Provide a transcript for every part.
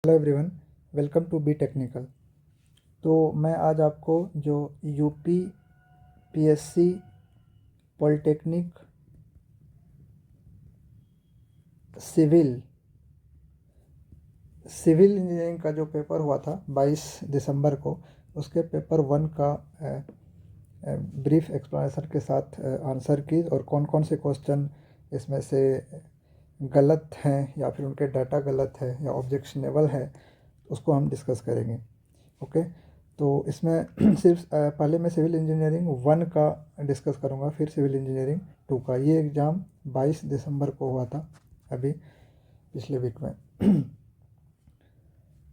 Hello everyone, welcome to be technical. तो मैं आज आपको जो UP PSC polytechnic civil civil engineering का जो पेपर हुआ था 22 दिसंबर को, उसके पेपर 1 का ब्रीफ एक्सप्लेनेशन के साथ आंसर की और कौन कौन से क्वेश्चन इसमें से गलत हैं या फिर उनके डाटा गलत है या ऑब्जेक्शनेबल है, उसको हम डिस्कस करेंगे। ओके, तो इसमें सिर्फ पहले मैं सिविल इंजीनियरिंग 1 का डिस्कस करूँगा, फिर सिविल इंजीनियरिंग 2 का। ये एग्ज़ाम 22 दिसंबर को हुआ था, अभी पिछले वीक में।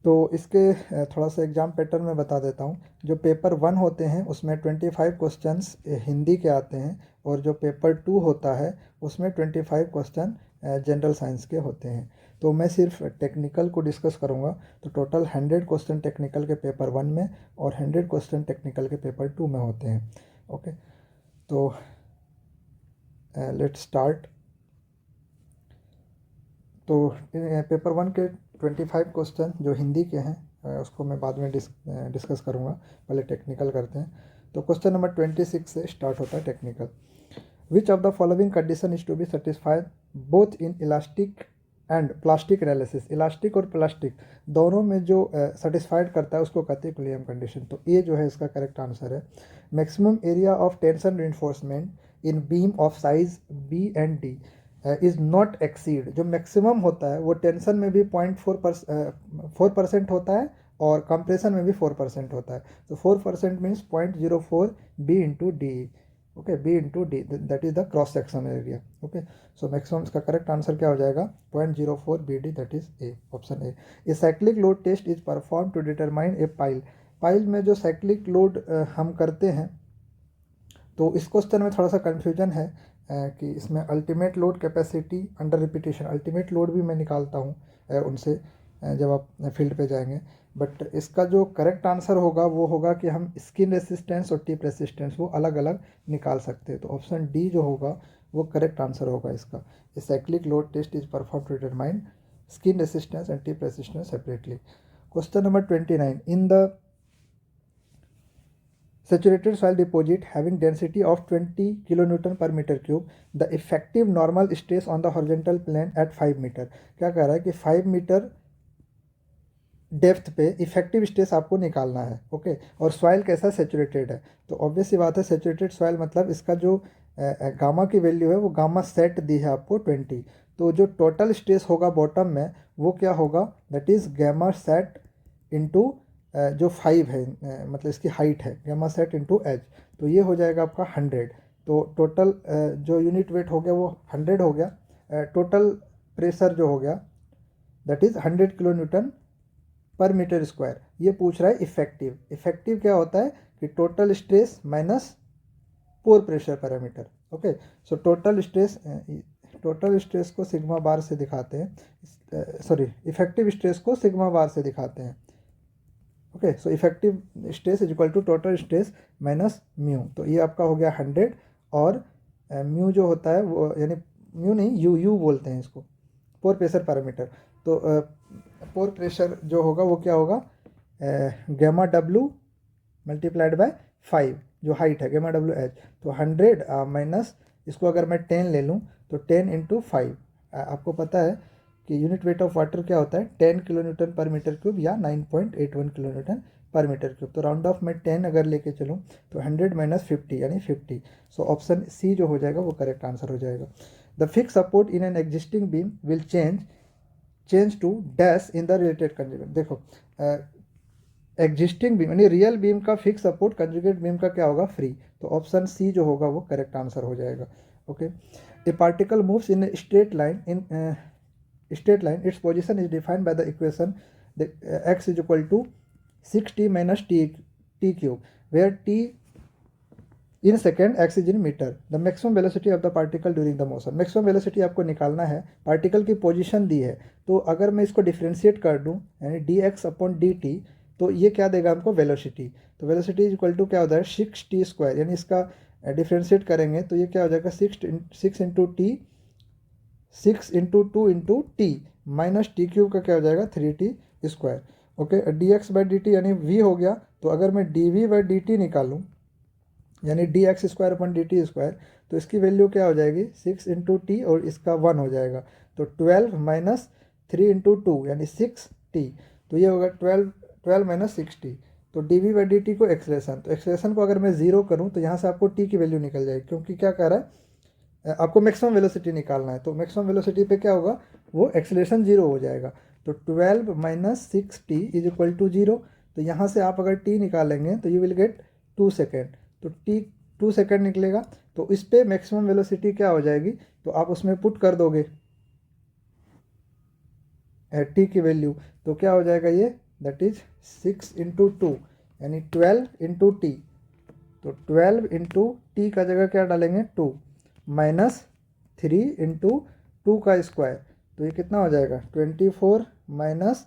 तो इसके थोड़ा सा एग्ज़ाम पैटर्न में बता देता हूँ। जो पेपर 1 होते हैं उसमें 25 क्वेश्चंस हिंदी के आते हैं, और जो पेपर 2 होता है उसमें 25 क्वेश्चन जनरल साइंस के होते हैं। तो मैं सिर्फ टेक्निकल को डिस्कस करूँगा। तो टोटल 100 क्वेश्चन टेक्निकल के पेपर 1 में और 100 क्वेश्चन टेक्निकल के पेपर 2 में होते हैं। ओके, तो लेट्स स्टार्ट। तो पेपर 1 के 25 क्वेश्चन जो हिंदी के हैं उसको मैं बाद में डिस्कस करूँगा, पहले टेक्निकल करते हैं। तो क्वेश्चन नंबर 26 से स्टार्ट होता है technical. Which of the following condition is to be satisfied both in elastic and plastic analysis. Elastic और प्लास्टिक दोनों में जो सेटिस्फाइड करता है उसको कहते हैं इक्विलिब्रियम कंडीशन। तो ये जो है इसका करेक्ट आंसर है। Maximum area of tension reinforcement in beam of size B and D is not exceed. जो मैक्सिमम होता है वो टेंशन में भी 4% होता है और कंप्रेशन में भी 4% होता है। तो 4% means 0.04 B into D. Okay, B into D, that is the cross section area. Okay, so maximum इसका करेक्ट आंसर क्या हो जाएगा? 0.04 B D, that is A, option A. A cyclic load test is perform to determine a pile. Pile में जो cyclic load हम करते हैं, तो इस क्वेश्चन में थोड़ा सा कन्फ्यूजन है कि इसमें ultimate load capacity under repetition, ultimate load भी मैं निकालता हूँ उनसे जब आप फील्ड पे जाएंगे। बट इसका जो करेक्ट आंसर होगा वो होगा कि हम स्किन रेसिस्टेंस और टिप रेसिस्टेंस वो अलग अलग निकाल सकते हैं। तो ऑप्शन डी जो होगा वो करेक्ट आंसर होगा इसका। Cyclic load test is perform to determine skin resistance and tip resistance separately. Question number 29, in the saturated soil deposit having density of 20 kilonewton per meter cube, the effective normal stress on the horizontal plane at 5 metre. क्या कह रहा है कि 5 metre depth पे effective stress आपको निकालना है। Okay, और सॉइल कैसा सेचुरेटेड है। तो ऑब्वियस सी बात है, सेचुरेटेड सॉइल मतलब इसका जो गामा की वैल्यू है वो गामा सेट दी है आपको 20। तो जो टोटल स्ट्रेस होगा बॉटम में वो क्या होगा? That is gamma sat into जो 5 है, मतलब इसकी हाइट है, गामा सेट इंटू एच। तो ये हो जाएगा आपका 100। तो टोटल जो यूनिट वेट हो गया वो 100 हो गया। टोटल प्रेशर जो हो गया दैट इज 100 किलो न्यूटन पर मीटर स्क्वायर। ये पूछ रहा है इफेक्टिव। इफेक्टिव क्या होता है कि total stress minus pore pressure parameter. Okay, so total stress को सिग्मा बार से दिखाते हैं, सॉरी, इफेक्टिव स्ट्रेस को सिग्मा बार से दिखाते हैं। Okay, so effective stress is equal to total stress minus mu. तो ये आपका हो गया 100, और म्यू जो होता है वो, यानी म्यू नहीं, यू बोलते हैं इसको, पोर प्रेशर पैरामीटर। तो पोर प्रेशर जो होगा वो क्या होगा? गामा डब्ल्यू मल्टीप्लाइड बाय 5, जो हाइट है गामा डब्ल्यू एच। तो 100 माइनस, इसको अगर मैं 10 ले लूँ तो 10 इंटू 5। आपको पता है कि यूनिट वेट ऑफ वाटर क्या होता है? 10 किलो न्यूटन पर मीटर क्यूब या 9.81 किलो न्यूटन पर मीटर क्यूब। तो राउंड ऑफ में 10 अगर लेके चलूँ तो 100 माइनस 50 यानी 50। सो ऑप्शन सी जो हो जाएगा वो करेक्ट आंसर हो जाएगा। The fix support in an existing beam will change to dash in the related conjugate. देखो, एग्जिस्टिंग बीम यानी रियल बीम का फिक्स सपोर्ट, कंजुगेट बीम का क्या होगा? फ्री। तो ऑप्शन सी जो होगा वो करेक्ट आंसर हो जाएगा। Okay, a particle moves in straight line its position is defined by the equation x is equal to 6t minus t cube, where t in second, x is in metre. The maximum velocity of the particle during the motion. Maximum velocity आपको निकालना है, particle की position दी है। तो अगर मैं इसको differentiate कर दूं यानी dx अपॉन dt, तो ये क्या देगा हमको? वेलोसिटी। तो वेलोसिटी इज इक्वल टू क्या होता है? 6t स्क्वायर, यानी इसका डिफ्रेंशिएट करेंगे तो ये क्या हो जाएगा? 6 into T, 6 into 2 into T minus t cube का क्या हो जाएगा? 3t square. Okay, dx by dt यानी v हो गया, तो अगर मैं dv बाई dt निकालूँ यानी dx square upon dt square, तो इसकी वैल्यू क्या हो जाएगी 6 इंटू टी और इसका 1 हो जाएगा, तो 12 माइनस 3 इंटू टू यानी 6t, तो ये होगा 12 माइनस 6t। तो dv बाई dt को एक्सलेशन, तो एक्सलेशन को अगर मैं ज़ीरो करूँ तो यहाँ से आपको t की वैल्यू निकल जाएगी, क्योंकि क्या कह रहा है आपको मैक्सिमम वेलोसिटी निकालना है, तो मैक्सिमम वेलोसिटी पे क्या होगा वो एक्सलेशन जीरो हो जाएगा। तो 12 minus 6t is equal to zero, तो यहाँ से आप अगर t निकालेंगे तो यू विल गेट 2 सेकेंड, तो t 2 सेकेंड निकलेगा। तो इस पर मैक्सिमम वेलोसिटी क्या हो जाएगी, तो आप उसमें पुट कर दोगे t की वैल्यू, तो क्या हो जाएगा ये, दैट इज 6 इंटू टू यानी 12 इंटू टी, तो 12 इंटू टी का जगह क्या डालेंगे 2 माइनस 3 इंटू टू का स्क्वायर, तो ये कितना हो जाएगा 24 माइनस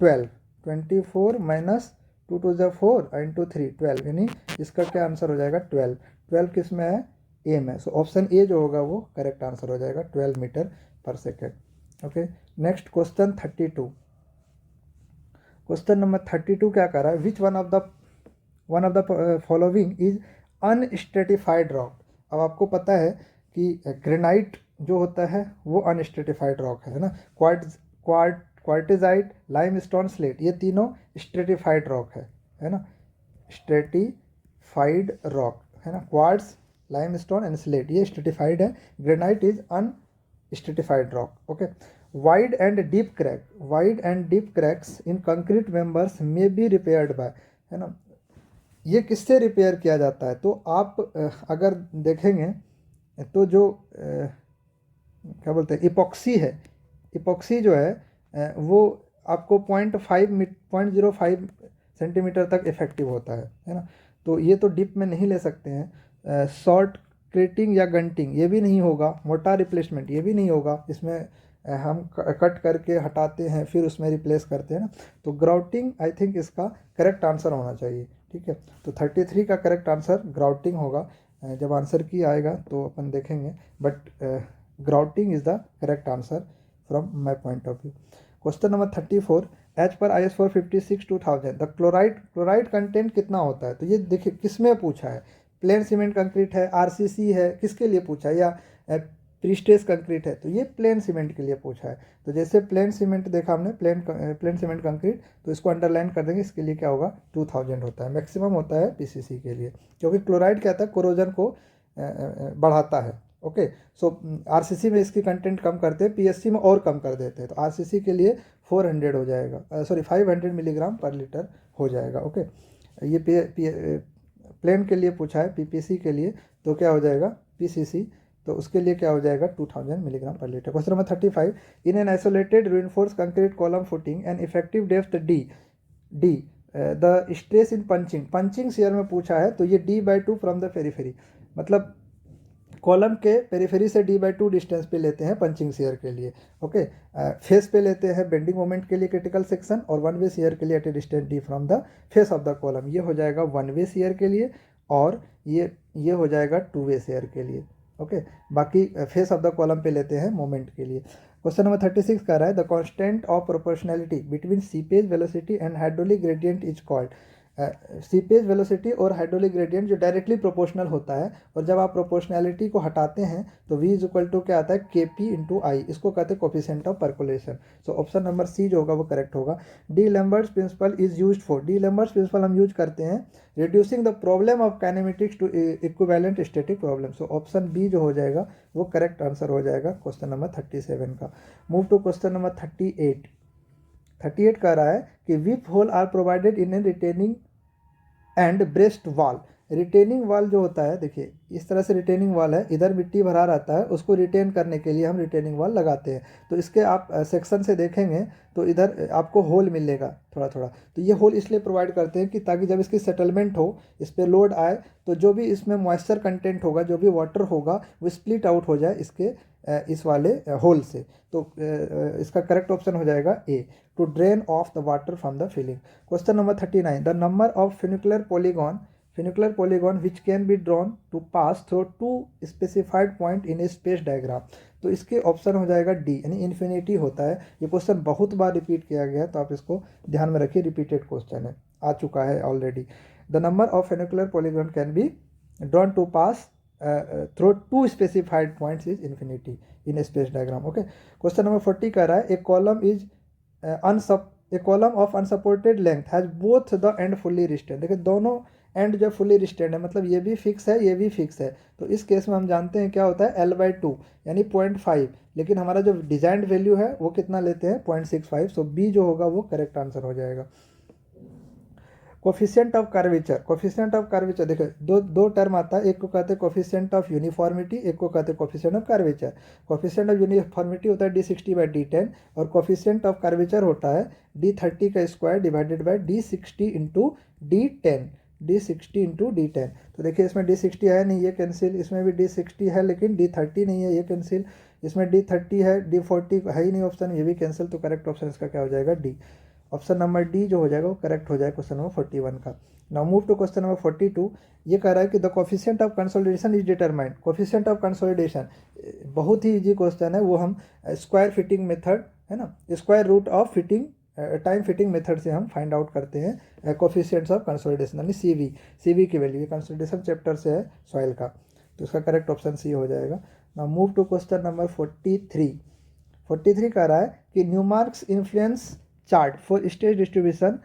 12, 24 माइनस 2 टू ज़ा 4 इंटू 3 12, यानी इसका क्या आंसर हो जाएगा 12। 12 किस में है, ए में, सो ऑप्शन ए जो होगा वो करेक्ट आंसर हो जाएगा 12 metre per second. Okay, next question 32। Question number 32 क्या कर रहा है, which one of the following is unstratified rock. अब आपको पता है कि ग्रेनाइट जो होता है वो अनस्ट्रेटिफाइड रॉक है ना, क्वार्टिजाइट, लाइमस्टोन, स्लेट, ये तीनों स्ट्रेटिफाइड रॉक है ना, स्ट्रेटिफाइड रॉक है ना, क्वार्ट्ज, लाइमस्टोन एंड स्लेट ये स्ट्रेटिफाइड है, granite is unstratified rock. Okay, wide and deep cracks in concrete members में बी रिपेयर्ड बाय, है ना, ये किससे रिपेयर किया जाता है, तो आप अगर देखेंगे तो जो क्या बोलते हैं इपॉक्सी है, इपॉक्सी जो है वो आपको 0.05 सेंटीमीटर तक इफेक्टिव होता है ना, तो ये तो डिप में नहीं ले सकते हैं। शॉर्ट क्रेटिंग या गंटिंग ये भी नहीं होगा, मोटार रिप्लेसमेंट ये भी नहीं होगा, इसमें हम कट करके हटाते हैं फिर उसमें रिप्लेस करते हैं ना, तो ग्राउटिंग आई थिंक इसका करेक्ट आंसर होना चाहिए। ठीक है, तो 33 का करेक्ट आंसर ग्राउटिंग होगा। जब आंसर की आएगा तो अपन देखेंगे, but grouting is the correct answer from my point of view. Question number 34, as per IS 456/2000 the chloride content कितना होता है, तो ये देखिए किस में पूछा है, प्लेन सीमेंट कंक्रीट है, RCC है, किसके लिए पूछा है, या प्रीस्ट्रेस कंक्रीट है, तो ये प्लेन सीमेंट के लिए पूछा है। तो जैसे प्लेन सीमेंट देखा हमने, प्लेन सीमेंट कंक्रीट, तो इसको अंडरलाइन कर देंगे, इसके लिए क्या होगा 2000 होता है, मैक्सिमम होता है PCC के लिए, क्योंकि क्लोराइड क्या होता है कोरोजन को बढ़ाता है। ओके, सो RCC में इसकी कंटेंट कम करते हैं, PSC में और कम कर देते हैं, तो RCC के लिए 400 हो जाएगा, 500 मिलीग्राम पर लीटर हो जाएगा। ओके, ये प्लेन के लिए पूछा है, PPC के लिए तो क्या हो जाएगा PCC, तो उसके लिए क्या हो जाएगा 2000 मिलीग्राम पर litre. Question number 35, in an isolated reinforced concrete column footing and effective depth D the stress in punching share में पूछा है, तो ये D/2 फ्रॉम द पेरीफेरी, मतलब कॉलम के पेरीफेरी से D/2 डिस्टेंस पे लेते हैं पंचिंग शेयर के लिए। ओके, फेस पे लेते हैं बेंडिंग मोमेंट के लिए क्रिटिकल सेक्शन, और वन वे शेयर के लिए at a distance D from the face of the column, ये हो जाएगा वन वे शेयर के लिए, और ये हो जाएगा टू वे शेयर के लिए। ओके, बाकी फेस ऑफ द कॉलम पे लेते हैं मोमेंट के लिए। क्वेश्चन नंबर 36 कह रहा है the constant of proportionality between seepage velocity and hydraulic gradient is called. Seepage velocity और हाइड्रोलिक ग्रेडियंट जो डायरेक्टली प्रोपोर्शनल होता है, और जब आप प्रोपोर्शनैलिटी को हटाते हैं तो V इज इक्वल टू क्या आता है KP/I, इसको कहते हैं coefficient of percolation. So option number C जो होगा वो करेक्ट होगा। D'Alembert's principle is used for, D'Alembert's principle हम यूज करते हैं reducing the problem of kinematics to equivalent static problem, so option B जो हो जाएगा वो करेक्ट आंसर हो जाएगा क्वेश्चन नंबर 37 का। मूव टू क्वेश्चन नंबर 38 कह रहा है कि weep hole are provided in a retaining and breast wall. Retaining wall जो होता है, देखिए इस तरह से रिटेनिंग वॉल है, इधर मिट्टी भरा रहता है, उसको रिटेन करने के लिए हम रिटेनिंग वॉल लगाते हैं, तो इसके आप सेक्शन से देखेंगे तो इधर आपको होल मिलेगा थोड़ा थोड़ा, तो ये होल इसलिए प्रोवाइड करते हैं कि ताकि जब इसकी सेटलमेंट हो, इस पर लोड आए, तो जो भी इसमें मॉइस्चर कंटेंट होगा, जो भी वाटर होगा, वो स्प्लिट आउट हो जाए इसके इस वाले होल से। तो इसका करेक्ट ऑप्शन हो जाएगा a, to drain off the water from the filling. Question number 39, the number of funicular polygon which can be drawn to pass through 2 specified point in a space diagram. तो इसके option हो जाएगा D, यानी infinity होता है। ये question बहुत बार repeat किया गया है, तो आप इसको ध्यान में रखिए, रिपीटेड क्वेश्चन है, आ चुका है already. The number of funicular polygon can be drawn to pass through 2 specified points is infinity in a space diagram. Okay, question number 40 कह रहा है a column of unsupported length has both the end fully restrained. देखिए दोनों and जो fully रिस्टेंड है, मतलब ये भी फिक्स है, ये भी फिक्स है। तो इस केस में हम जानते हैं क्या होता है, L/2 यानी 0.5, लेकिन हमारा जो डिजाइंड वैल्यू है वो कितना लेते हैं, 0.65। सो बी जो होगा वो करेक्ट आंसर हो जाएगा। Coefficient of curvature, coefficient of curvature देखिए दो टर्म आता है, एक को कहते हैं कोफिशिएंट ऑफ यूनिफॉर्मिटी, एक को कहते हैं coefficient of curvature. Coefficient of uniformity होता है D60/D10 और कोफिशिएंट ऑफ कर्वेचर होता है D30 का square divided by D60 into D10, D60 into D10। तो देखिए इसमें D60 है नहीं, ये कैंसिल, इसमें भी D60 है लेकिन D30 नहीं है, ये कैंसिल, इसमें D30 है, D40 है ही नहीं ऑप्शन, ये भी कैंसिल। तो करेक्ट ऑप्शन इसका क्या हो जाएगा, डी। ऑप्शन नंबर डी जो हो जाएगा वो करेक्ट हो जाएगा क्वेश्चन नंबर 41 का। Now move to question number 42। ये कह रहा है कि the coefficient of consolidation is determined. Coefficient of consolidation बहुत ही इजी क्वेश्चन है, वो हम स्क्वायर फिटिंग मेथड है ना, square root of fitting time fitting method से हम फाइंड आउट करते हैं कोफिशिएंट्स ऑफ कंसोलिडेशन, यानी सीवी की वैल्यू। ये कंसोलिडेशन चैप्टर से है सॉइल का, तो इसका करेक्ट ऑप्शन सी हो जाएगा। Now move to question number 43 कह रहा है कि Newmark's influence chart for stage distribution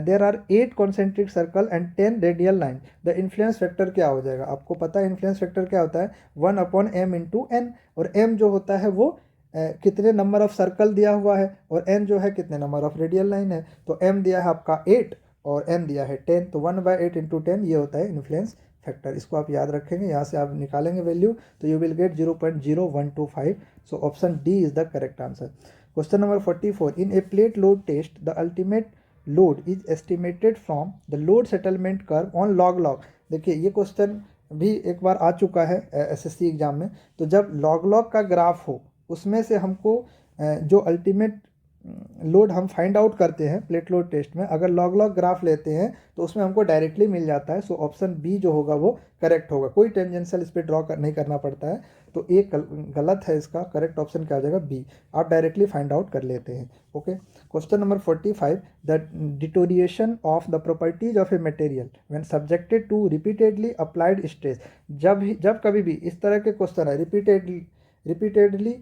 there are 8 concentric circle and 10 radial line। the influence factor क्या हो जाएगा, आपको पता है influence factor क्या होता है, 1/m into n, और m जो होता है वो कितने नंबर ऑफ सर्कल दिया हुआ है, और n जो है कितने नंबर ऑफ रेडियल लाइन है। तो m दिया है आपका 8 और n दिया है 10, तो 1/8 इंटू 10 ये होता है इन्फ्लुएंस फैक्टर। इसको आप याद रखेंगे, यहाँ से आप निकालेंगे वैल्यू तो you will gate 0.0125। So option D is the correct answer. Question number 44. In a plate load test, the ultimate load is estimated from the load settlement curve on log-log। देखिए ये क्वेश्चन भी एक बार आ चुका है SSC exam में। तो जब log-log का ग्राफ हो, उसमें से हमको जो अल्टीमेट लोड हम फाइंड आउट करते हैं प्लेट लोड टेस्ट में, अगर log-log ग्राफ लेते हैं तो उसमें हमको डायरेक्टली मिल जाता है। सो ऑप्शन बी जो होगा वो करेक्ट होगा, कोई टेंजेंशियल इस पर ड्रॉ नहीं करना पड़ता है। तो एक गलत है, इसका करेक्ट ऑप्शन क्या आ जाएगा, बी, आप डायरेक्टली फाइंड आउट कर लेते हैं। Okay, question number 45। The deterioration of the properties of a material when subjected to repeatedly applied stress. जब कभी भी इस तरह के क्वेश्चन है, रिपीटेडली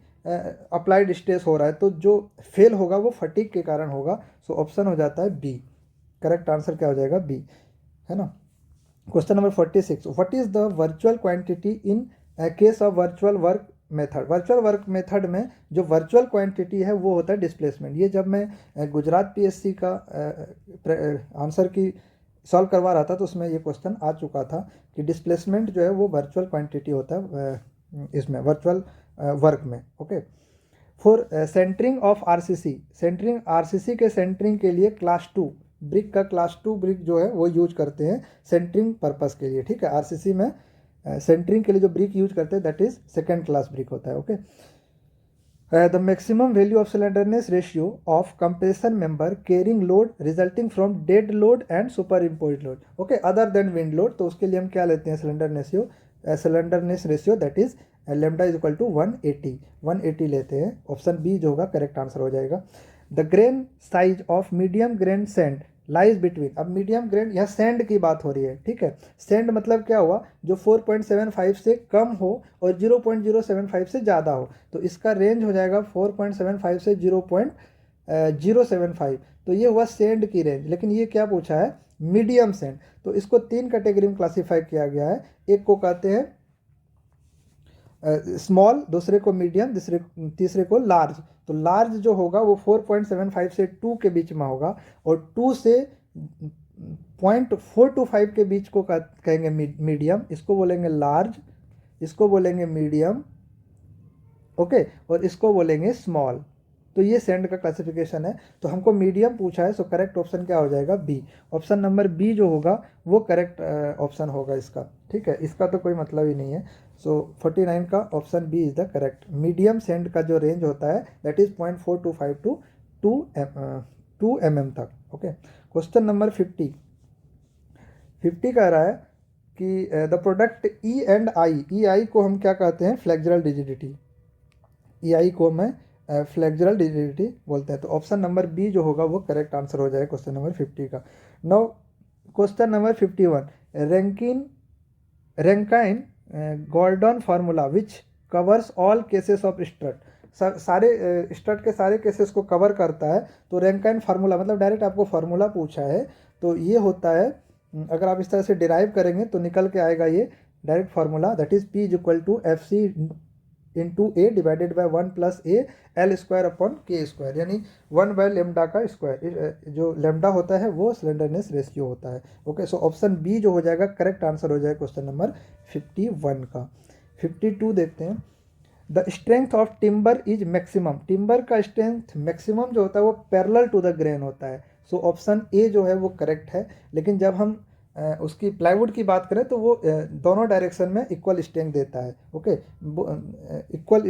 अप्लाइड स्ट्रेस हो रहा है, तो जो फेल होगा वो फटीग के कारण होगा। सो ऑप्शन हो जाता है बी, करेक्ट आंसर क्या हो जाएगा, बी, है ना। Question number 46। What is the virtual quantity in case of virtual work method. Virtual work method में जो वर्चुअल क्वांटिटी है वो होता है डिस्प्लेसमेंट। ये जब मैं गुजरात पीएससी का आंसर की सॉल्व करवा रहा था तो उसमें ये क्वेश्चन आ चुका था कि डिस्प्लेसमेंट जो है वो वर्चुअल क्वांटिटी होता है इसमें वर्चुअल वर्क में। Okay, for centering of RCC, centering RCC के सेंटरिंग के लिए क्लास 2 ब्रिक का क्लास 2 ब्रिक जो है वो यूज करते हैं सेंटरिंग पर्पस के लिए, ठीक है। आरसीसी में सेंटरिंग के लिए जो ब्रिक यूज करते हैं that is second class brick होता है। Okay, the maximum value of slenderness ratio of compression member carrying load resulting from dead load and सुपर इम्पोज्ड load, okay, other than wind load. तो उसके लिए हम क्या लेते हैं, slenderness ratio that is lambda is equal to 180 लेते हैं। ऑप्शन बी जो होगा करेक्ट आंसर हो जाएगा। The grain size of medium grain sand lies between. अब मीडियम ग्रेन, यहाँ सैंड की बात हो रही है, ठीक है। सैंड मतलब क्या हुआ, जो 4.75 से कम हो और 0.075 से ज़्यादा हो। तो इसका रेंज हो जाएगा 4.75 से 0.075। तो ये हुआ सैंड की रेंज, लेकिन ये क्या पूछा है, मीडियम सैंड। तो इसको 3 कैटेगरी में क्लासीफाई किया गया है। एक को कहते हैं स्मॉल, दूसरे को मीडियम, तीसरे को लार्ज। तो लार्ज जो होगा वो 4.75 से 2 के बीच में होगा, और 2 से 0.425 के बीच को कहेंगे मीडियम, इसको बोलेंगे लार्ज, इसको बोलेंगे मीडियम, ओके, और इसको बोलेंगे स्मॉल। तो ये सैंड का क्लासिफिकेशन है। तो हमको मीडियम पूछा है, सो करेक्ट ऑप्शन क्या हो जाएगा, बी। ऑप्शन नंबर बी जो होगा वो करेक्ट ऑप्शन होगा इसका, ठीक है। इसका तो कोई मतलब ही नहीं है। सो 49 का option b is the correct. Medium sand का जो रेंज होता है दैट इज 0.425 टू 2 mm तक। ओके, क्वेश्चन नंबर 50 कह रहा है कि the product e and i, e i को हम क्या कहते हैं, फ्लेक्सुरल रिजिडिटी, ई आई को मैं फ्लेक्सुरल रिजिडिटी बोलते हैं। तो ऑप्शन नंबर बी जो होगा वो करेक्ट आंसर हो जाएगा क्वेश्चन नंबर 50 का। Now question number 51, Rankine Gordon formula which covers all cases of strut, सारे स्ट्रट के सारे केसेस को कवर करता है। तो रैंकाइन फार्मूला मतलब डायरेक्ट आपको फार्मूला पूछा है, तो ये होता है, अगर आप इस तरह से डिराइव करेंगे तो निकल के आएगा ये direct formula, that is P is equal to F C into A divided by 1 plus A L square upon K square, यानी 1 बाय लेमडा का स्क्वायर, जो लेमडा होता है वो स्लेंडरनेस रेशियो होता है। ओके, सो ऑप्शन बी जो हो जाएगा करेक्ट आंसर हो जाएगा क्वेश्चन नंबर 51 का। 52 देखते हैं, the strength of timber is maximum, timber का स्ट्रेंथ मैक्सिमम जो होता है वो पैरेलल टू द ग्रेन होता है। सो ऑप्शन ए जो है वो करेक्ट है, लेकिन जब हम उसकी प्लाईवुड की बात करें तो वो दोनों डायरेक्शन में इक्वल स्ट्रेंथ देता है। ओके, इक्वल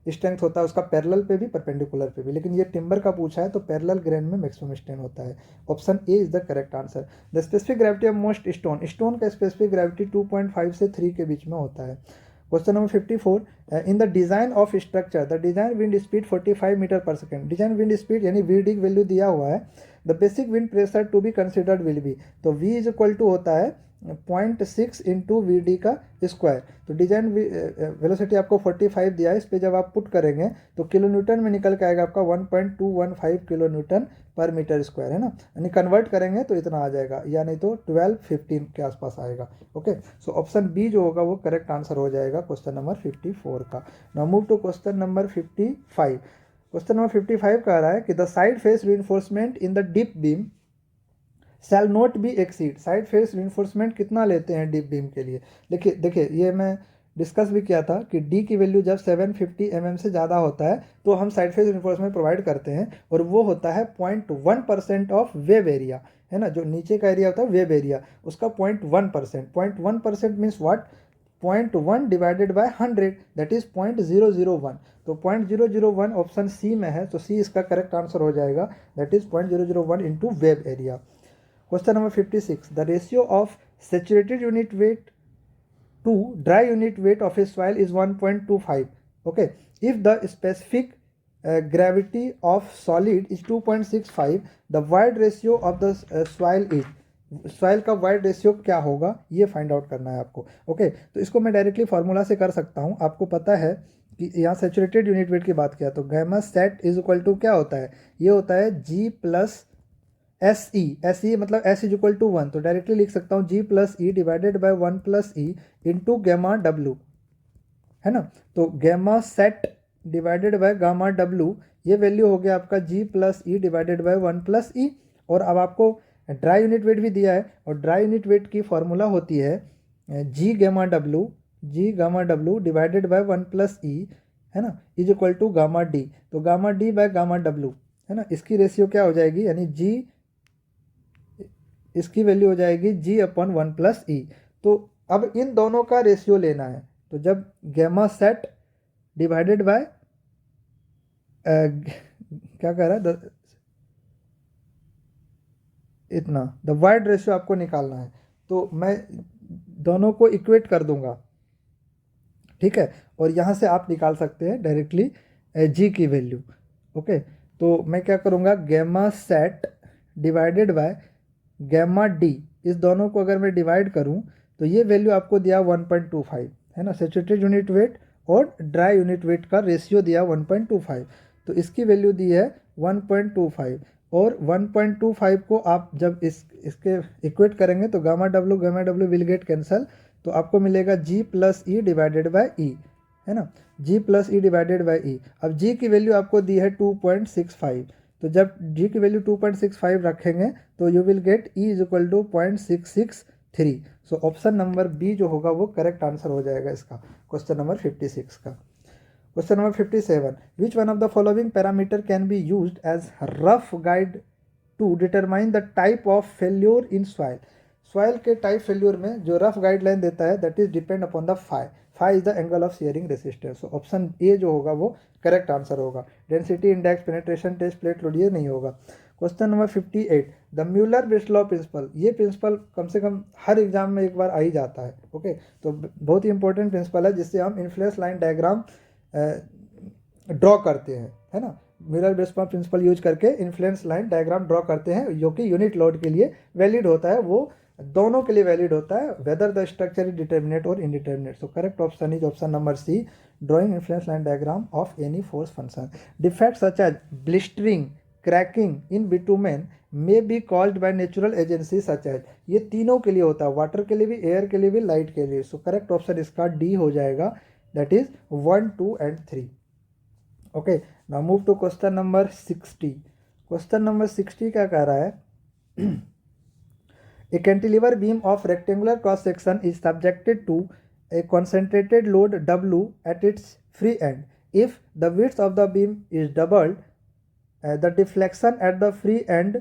स्ट्रेंथ होता है उसका पैरेलल पे भी परपेंडिकुलर पे भी, लेकिन ये टिम्बर का पूछा है तो पैरेलल ग्रेन में मैक्सिमम स्ट्रेंथ होता है। Option A is the correct answer. The specific gravity of most stone, stone का स्पेसिफिक ग्रेविटी 2.5 से 3 के बीच में होता है। Question number 54, in the design of structure the design wind speed 45 metre per second, design wind speed यानी V value दिया हुआ है, the basic wind pressure to be considered will be, तो V इज इक्वल टू होता है 0.6 into we D का square. तो design velocity आपको 45 दिया है, इस पर जब आप पुट करेंगे तो किलो न्यूटन में निकल के आएगा आपका 1.215 किलो न्यूटन पर मीटर स्क्वायर, है ना, यानी कन्वर्ट करेंगे तो इतना आ जाएगा, या नहीं तो 12-15 के आसपास आएगा। ओके, सो ऑप्शन बी जो होगा वो करेक्ट आंसर हो जाएगा क्वेश्चन नंबर 54 का। Now move to question number 55। Question number 55 कह रहा है कि the side face reinforcement in the deep beam shall not be exceed, side face reinforcement कितना लेते हैं डीप बीम के लिए। देखिए देखिए ये मैं डिस्कस भी किया था कि डी की वैल्यू जब 750 mm से ज़्यादा होता है तो हम साइड फेस रीइंफोर्समेंट प्रोवाइड करते हैं, और वो होता है 0.1% ऑफ वेव एरिया, है ना, जो नीचे का एरिया होता है वेव एरिया उसका 0.1%, 0.1% means what, 0.1 divided by 100 that is 0.001, तो 0.001 ऑप्शन सी में है, तो सी इसका करेक्ट आंसर हो जाएगा, that is 0.001 into web area. Question number 56, the ratio of saturated unit weight to dry unit weight of a soil is 1.25, okay, if the specific gravity of solid is 2.65, the void ratio of the soil is, soil का void ratio क्या होगा ये find out करना है आपको। Okay, तो इसको मैं डायरेक्टली फार्मूला से कर सकता हूँ। आपको पता है कि यहाँ सेचुरेटेड यूनिट वेट की बात किया तो gamma sat is equal to क्या होता है, ये होता है G प्लस एस ई मतलब एस इज इक्वल टू 1, तो डायरेक्टली लिख सकता हूँ G plus e divided by 1 plus e into gamma डब्लू, है ना। तो gamma set divided by gamma डब्लू, ये वैल्यू हो गया आपका G plus e divided by 1 plus e, और अब आपको ड्राई यूनिट वेट भी दिया है, और ड्राई यूनिट वेट की फॉर्मूला होती है G गामा डब्लू डिवाइडेड बाय 1 प्लस ई, है ना, is equal to gamma d, तो गामा डी बाय गामा डब्लू, है ना, इसकी रेशियो क्या हो जाएगी, यानी G, इसकी वैल्यू हो जाएगी G अपॉन 1 प्लस ई। तो अब इन दोनों का रेशियो लेना है, तो जब गैमा सेट डिवाइडेड बाय क्या कह रहा है इतना, द वाइड रेशियो आपको निकालना है, तो मैं दोनों को इक्वेट कर दूंगा, ठीक है, और यहाँ से आप निकाल सकते हैं डायरेक्टली G की वैल्यू। ओके, तो मैं क्या करूँगा, gamma set divided by gamma D, इस दोनों को अगर मैं डिवाइड करूँ तो ये वैल्यू आपको दिया 1.25, है ना, सेचुरेटेड यूनिट वेट और ड्राई यूनिट वेट का रेशियो दिया 1.25, तो इसकी वैल्यू दी है 1.25, और 1.25 को आप जब इसके इक्वेट करेंगे तो gamma W will get cancel, तो आपको मिलेगा G plus e divided by e, है ना, G plus e divided by e. अब G की वैल्यू आपको दी है 2.65, तो जब G की वैल्यू 2.65 रखेंगे तो you will get E is equal to 0.663, so option number B जो होगा वो करेक्ट आंसर हो जाएगा इसका, क्वेश्चन नंबर 56 का। Question number 57, which one of the following parameter can be used as rough guide to determine the type of failure in soil, soil के type failure में जो रफ गाइडलाइन देता है that is depend upon the phi is the angle of shearing resistance, so option A जो होगा वो correct answer होगा। Density index, penetration test, plate load, ये नहीं होगा। Question number 58, the Muller ब्रिस्लॉ principal, ये प्रिंसिपल कम से कम हर एग्जाम में एक बार आ ही जाता है। ओके, तो बहुत ही इंपॉर्टेंट प्रिंसिपल है जिससे हम इन्फ्लुएंस लाइन डायग्राम ड्रॉ करते हैं, है ना। म्यूलर ब्रिस्लॉ प्रिंसिपल यूज करके इन्फ्लुएंस लाइन डायग्राम ड्रॉ करते हैं, जो कि यूनिट लोड के लिए वैलिड होता है, वो दोनों के लिए वैलिड होता है, whether the structure is determinate और indeterminate. So correct option is option number C, drawing influence line diagram of any force function. Defect such as blistering, cracking in bitumen may be caused by natural agency such as, ये तीनों के लिए होता है, water के लिए भी, air के लिए भी, लाइट के लिए। सो करेक्ट ऑप्शन इसका डी हो जाएगा, that is 1, 2 and 3। Okay, now move to question number 60। Question number 60 क्या कह रहा है? A cantilever beam of rectangular cross section is subjected to a concentrated load W at its free end. If the width of the beam is doubled, the deflection at the free end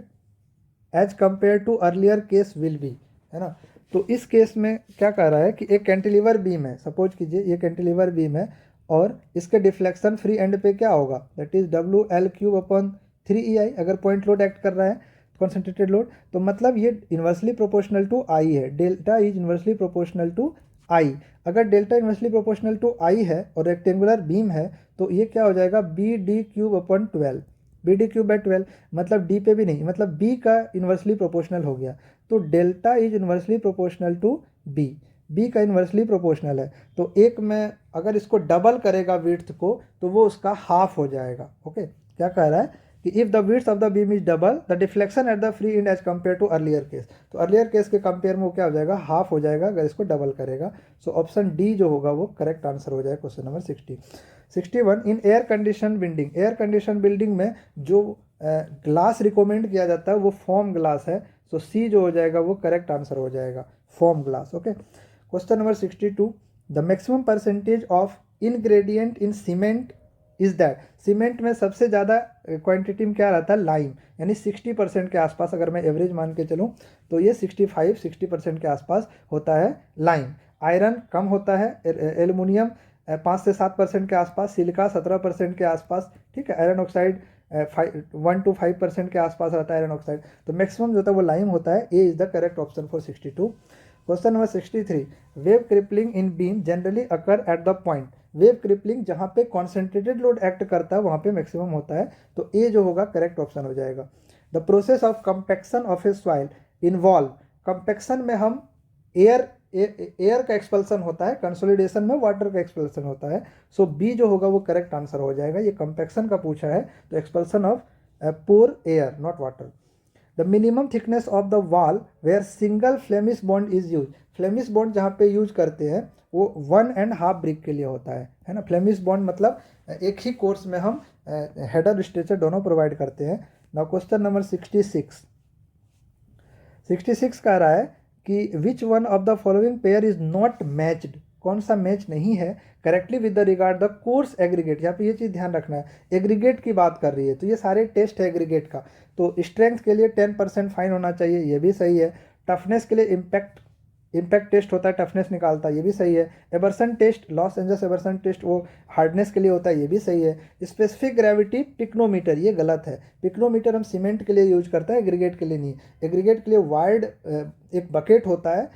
as compared to earlier case will be, है ना। तो इस case में क्या कह रहा है कि एक कैंटिलीवर बीम है, सपोज कीजिए ये कैंटिलीवर बीम है और इसके डिफ्लेक्शन फ्री एंड पे क्या होगा, दैट इज WL³/3EI, अगर पॉइंट लोड एक्ट कर रहा है कॉन्सेंट्रेटेड लोड, तो मतलब ये इन्वर्सली प्रोपोर्शनल टू आई है, delta is inversely proportional to I. अगर delta inversely proportional to I है और रेक्टेंगुलर बीम है तो ये क्या हो जाएगा, BD³/12, BD³/12, मतलब डी पे भी नहीं, मतलब बी का इन्वर्सली प्रोपोर्शनल हो गया, तो delta is inversely proportional to B, B का इन्वर्सली प्रोपोर्शनल है, तो एक में अगर इसको डबल करेगा विड्थ को तो वो उसका हाफ हो जाएगा। ओके, क्या कह रहा है कि if the width of the beam is double, the deflection at the free end as compare to earlier case, तो अर्लियर केस के कंपेयर में वो क्या हो जाएगा, हाफ हो जाएगा अगर इसको डबल करेगा। सो ऑप्शन डी जो होगा वो करेक्ट आंसर हो जाएगा question number 60। 61, in air condition building, air condition building में जो ग्लास रिकमेंड किया जाता है वो फोम ग्लास है, सो सी जो हो जाएगा वो करेक्ट आंसर हो जाएगा, foam glass. Okay, question number 62, the maximum percentage of ingredient in cement is that, cement में सबसे ज़्यादा क्वांटिटी में क्या रहता है, लाइम, यानी 60% के आसपास, अगर मैं एवरेज मान के चलूँ तो ये 65-60% के आसपास होता है लाइम। आयरन कम होता है, एल्युमिनियम 5 से 7% के आसपास, सिलिका 17% के आसपास, ठीक है, आयरन ऑक्साइड 1 to 5% के आसपास रहता है आयरन ऑक्साइड, तो मैक्सिमम जो होता है वो लाइम होता है। A is the correct option for 62। Question number 63, web crippling in beam generally occur at the point, web crippling जहाँ पे कॉन्सेंट्रेटेड लोड एक्ट करता है वहाँ पे मैक्सिमम होता है, तो ए जो होगा करेक्ट ऑप्शन हो जाएगा। The process of compaction of a soil involve, compaction में हम एयर का एक्सपल्सन होता है, कंसोलिडेशन में वाटर का एक्सपल्सन होता है, सो बी जो होगा वो करेक्ट आंसर हो जाएगा। ये कंपेक्शन का पूछा है तो expulsion of pore air not water. The minimum thickness of the wall where single Flemish bond is use, Flemish bond जहाँ पे यूज करते हैं वो 1.5 ब्रिक के लिए होता है ना। फ्लेमिश बॉन्ड मतलब एक ही कोर्स में हम हेडर स्ट्रेचर दोनों प्रोवाइड करते हैं। नाउ क्वेश्चन नंबर 66 कह रहा है कि which one of the following pair is not matched, कौन सा मैच नहीं है correctly with the regard the coarse aggregate, यहाँ पे ये चीज़ ध्यान रखना है, एग्रीगेट की बात कर रही है, तो ये सारे टेस्ट है एग्रीगेट का, तो स्ट्रेंथ के लिए 10% फाइन होना चाहिए, ये भी सही है। टफनेस के लिए इम्पैक्ट टेस्ट होता है, टफनेस निकालता है, ये भी सही है। एबर्सन टेस्ट, लॉस एंजल्स एबर्सन टेस्ट वो हार्डनेस के लिए होता है, ये भी सही है। स्पेसिफिक ग्रेविटी पिक्नोमीटर, ये गलत है, पिक्नोमीटर हम सीमेंट के लिए यूज करते हैं, एग्रीगेट के लिए नहीं। एग्रीगेट के लिए वाइड एक बकेट होता है,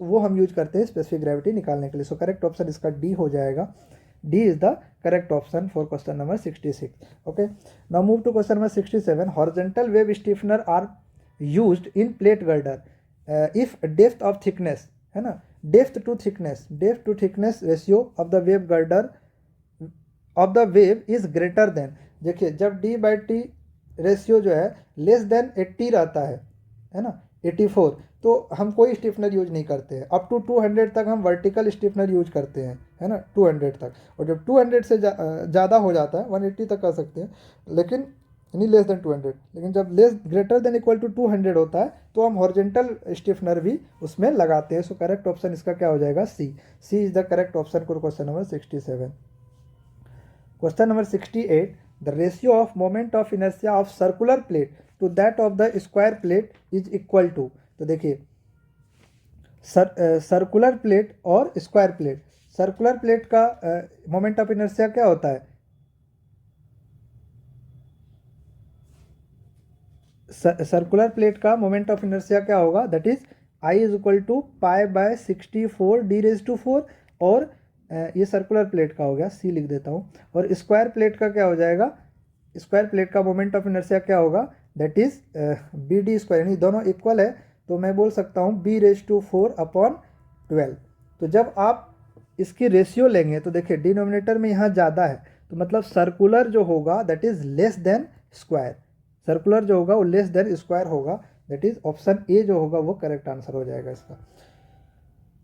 वो हम यूज करते हैं स्पेसिफिक ग्रेविटी निकालने के लिए। सो करेक्ट ऑप्शन इसका डी हो जाएगा, D is the correct option for question number 66। Okay, now move to question number 67, horizontal web stiffener are used in plate girder if depth of thickness, है ना, depth to thickness ratio of the web girder of the web is greater than, देखिए जब D/T ratio जो है less than 80 रहता है ना, 84, तो हम कोई स्टिफनर यूज नहीं करते हैं। अप टू 200 तक हम वर्टिकल स्टिफनर यूज करते हैं, है ना, 200 तक, और जब 200 से ज़्यादा हो जाता है 180 तक कर सकते हैं, लेकिन यानी लेस देन 200, लेकिन जब ग्रेटर देन इक्वल टू 200 होता है तो हम हॉरिजॉन्टल स्टिफनर भी उसमें लगाते हैं। सो करेक्ट ऑप्शन इसका क्या हो जाएगा, C is the correct option for question number 67। Question number 68, the ratio of moment of inertia of circular plate to that of the square plate is equal to, तो देखिए सर्कुलर प्लेट और square plate, circular plate का moment of inertia क्या होता है, circular plate का moment of inertia क्या होगा, that is I is equal to pi by 64 d⁴ और ये सर्कुलर प्लेट का हो गया, C लिख देता हूँ। और स्क्वायर प्लेट का क्या हो जाएगा, स्क्वायर प्लेट का मोमेंट ऑफ इनर्शिया क्या होगा, दैट इज BD², यानी दोनों इक्वल है तो मैं बोल सकता हूँ B⁴/12। तो जब आप इसकी रेशियो लेंगे तो देखिए डिनोमिनेटर में यहाँ ज़्यादा है तो मतलब सर्कुलर जो होगा that is less than square, circular जो होगा वो लेस देन स्क्वायर होगा, दैट इज ऑप्शन ए जो होगा वो करेक्ट आंसर हो जाएगा इसका।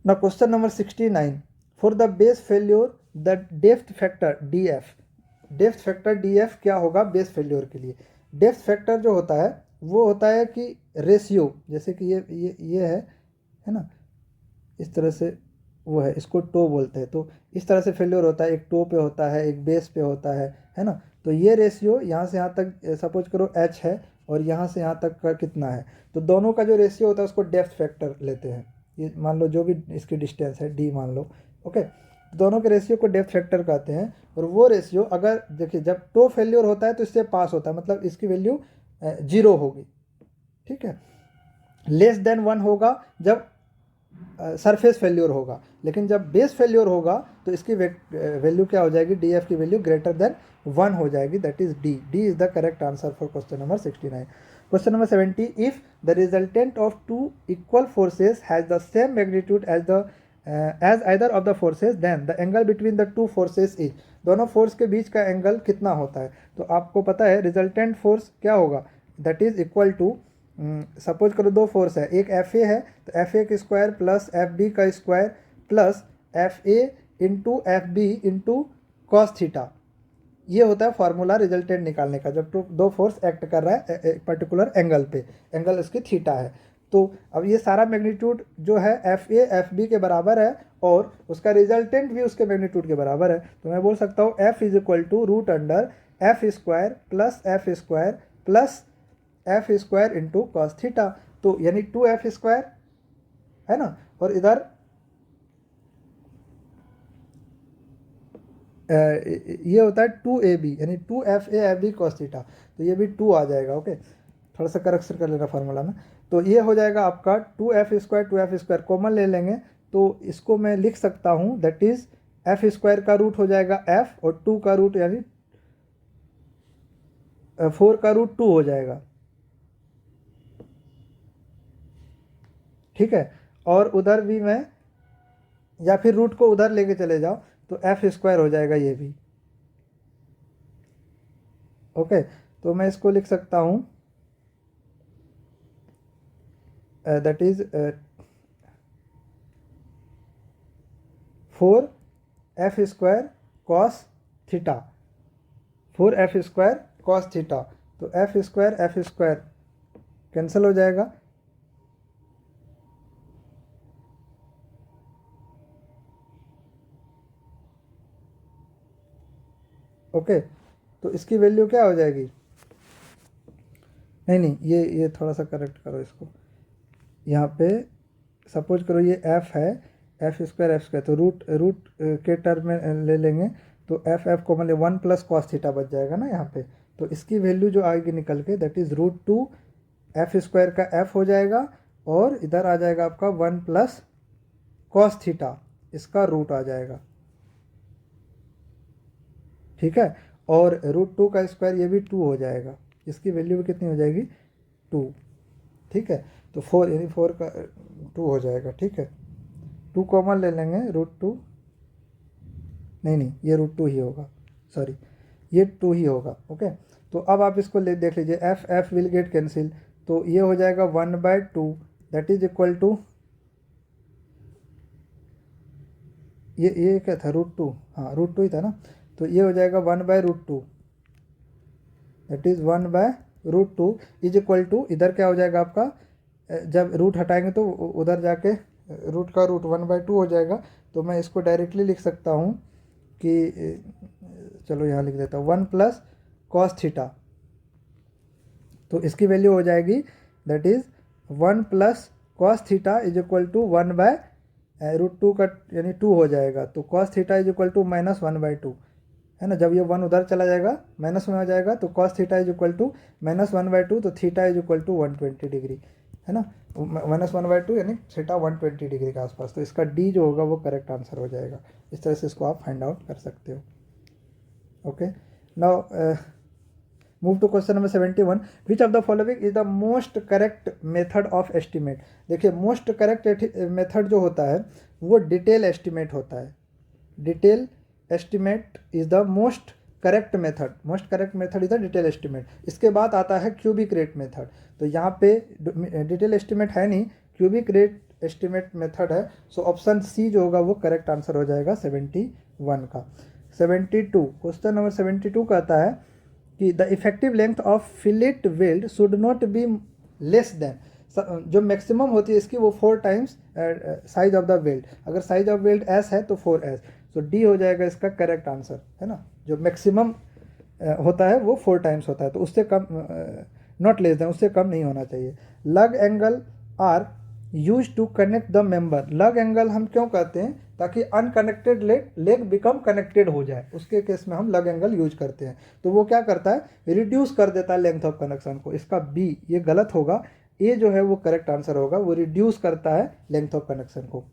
ना question number 69, for the base failure the depth factor DF, depth factor DF क्या होगा बेस फेल्योर के लिए। डेप्थ फैक्टर जो होता है वो होता है कि रेशियो, जैसे कि ये है ना, इस तरह से वो है, इसको टो बोलते हैं। तो इस तरह से फेल्योर होता है, एक टो पे होता है, एक बेस पे होता है ना। तो ये रेशियो यहाँ से यहाँ तक सपोज करो h है और यहाँ से यहाँ तक का कितना है, तो दोनों का जो रेशियो होता है उसको डेप्थ फैक्टर लेते हैं। ये मान लो जो भी इसकी डिस्टेंस है d मान लो, ओके, दोनों के रेशियो को डेप्थ फैक्टर कहते हैं। और वो रेशियो अगर देखिए जब टो फेल्योर होता है तो इससे पास होता है, मतलब इसकी वैल्यू 0 होगी, ठीक है। लेस देन 1 होगा जब सरफेस फेल्योर होगा, लेकिन जब बेस फेल्योर होगा तो इसकी वैल्यू क्या हो जाएगी, DF की वैल्यू ग्रेटर देन 1 हो जाएगी, that is D is the correct answer for question number 69। Question number 70, if the resultant of two equal forces has the same magnitude as either of the forces then the angle between the two forces is, दोनों force के बीच का angle कितना होता है। तो आपको पता है रिजल्टेंट फोर्स क्या होगा, that is equal to, suppose करो दो फोर्स है, एक FA है तो FA का स्क्वायर प्लस FB का square plus FA into FB into cos theta, ये होता है फार्मूला रिजल्टेंट निकालने का जब दो फोर्स एक्ट कर रहा है एक पर्टिकुलर एंगल पे, एंगल इसकी थीटा है। तो अब ये सारा मैग्नीट्यूड जो है FA FB के बराबर है और उसका रिजल्टेंट भी उसके मैग्नीट्यूड के बराबर है, तो मैं बोल सकता हूँ F is equal to root under F² plus F² plus F² into cos theta, तो यानी 2F² है ना, और इधर ये होता है 2AB यानी 2FA cos थीटा, तो ये भी 2 आ जाएगा, ओके। थोड़ा सा करेक्शन कर लेना फार्मूला में, तो ये हो जाएगा आपका 2F² कॉमन ले लेंगे तो इसको मैं लिख सकता हूँ, दैट इज F² का रूट हो जाएगा F और 2 का रूट यानी 4 का रूट 2 हो जाएगा, ठीक है। और उधर भी मैं, या फिर रूट को उधर लेके चले जाओ तो F² हो जाएगा ये भी, ओके। तो मैं इसको लिख सकता हूँ that is 4F² cos theta, 4F² cos theta, तो F² कैंसिल हो जाएगा, ओके। तो इसकी वैल्यू क्या हो जाएगी, नहीं ये थोड़ा सा करेक्ट करो इसको, यहाँ पे सपोज करो ये F है, F², तो रूट के टर्म में ले लेंगे तो F को मतलब 1 प्लस कॉस थीटा बच जाएगा ना यहाँ पे, तो इसकी वैल्यू जो आएगी निकल के दैट इज √2F² का F हो जाएगा और इधर आ जाएगा आपका 1 प्लस कॉस थीटा, इसका रूट आ जाएगा, ठीक है। और √2 का स्क्वायर ये भी 2 हो जाएगा, इसकी वैल्यू भी कितनी हो जाएगी 2, ठीक है। तो 4 यानी 4 का 2 हो जाएगा, ठीक है। 2 कॉमन ले लेंगे, √2 नहीं ये √2 ही होगा, सॉरी ये 2 ही होगा, ओके। तो अब आप इसको देख लीजिए, F विल गेट कैंसिल, तो ये हो जाएगा 1/2 दैट इज इक्वल टू, ये क्या था √2, हाँ √2 ही था ना, तो ये हो जाएगा 1/√2 that is 1/√2 is equal to, इधर क्या हो जाएगा आपका, जब रूट हटाएंगे तो उधर जाके रूट का रूट 1/2 हो जाएगा, तो मैं इसको डायरेक्टली लिख सकता हूँ कि चलो यहाँ लिख देता हूँ 1 प्लस कॉस थीटा, तो इसकी वैल्यू हो जाएगी that is 1 plus cos theta is equal to 1/√2 का यानी 2 हो जाएगा, तो cos theta is equal to -1/2 है ना। जब ये 1 उधर चला जाएगा माइनस में आ जाएगा तो cos theta is equal to -1/2, तो theta is equal to 120 degree, है ना। -1/2 यानी थीटा 120 डिग्री के आसपास। तो इसका डी जो होगा वो करेक्ट आंसर हो जाएगा। इस तरह से इसको आप फाइंड आउट कर सकते हो। Okay, now move to question number 71। Which of the following is the most correct method of estimate. देखिए मोस्ट करेक्ट मेथड जो होता है वो डिटेल एस्टिमेट होता है। Detail estimate is the most correct method. Most correct method is the detail estimate. इसके बाद आता है क्यूबिक रेट मेथड। तो यहाँ पे डिटेल एस्टिमेट है नहीं, क्यूबिक रेट एस्टिमेट मेथड है। सो ऑप्शन सी जो होगा वो करेक्ट आंसर हो जाएगा 71 का। 72 क्वेश्चन नंबर 72 कहता है कि the effective length of fillet weld should not be less then. जो मैक्सिमम होती है इसकी वो 4 times size of the weld. अगर साइज ऑफ वेल्ड एस है तो 4s। तो डी हो जाएगा इसका करेक्ट आंसर, है ना। जो मैक्सिमम होता है वो 4 टाइम्स होता है, तो उससे कम नॉट लेस देन, उससे कम नहीं होना चाहिए। Lug angle are use to connect the member. Lug angle हम क्यों कहते हैं? ताकि अनकनेक्टेड लेग बिकम कनेक्टेड हो जाए, उसके केस में हम लग एंगल यूज करते हैं। तो वो क्या करता है? रिड्यूस कर देता है लेंथ ऑफ कनेक्शन को। इसका बी ये गलत होगा, ए जो है वो करेक्ट आंसर होगा। वो रिड्यूस करता है लेंथ ऑफ कनेक्शन को।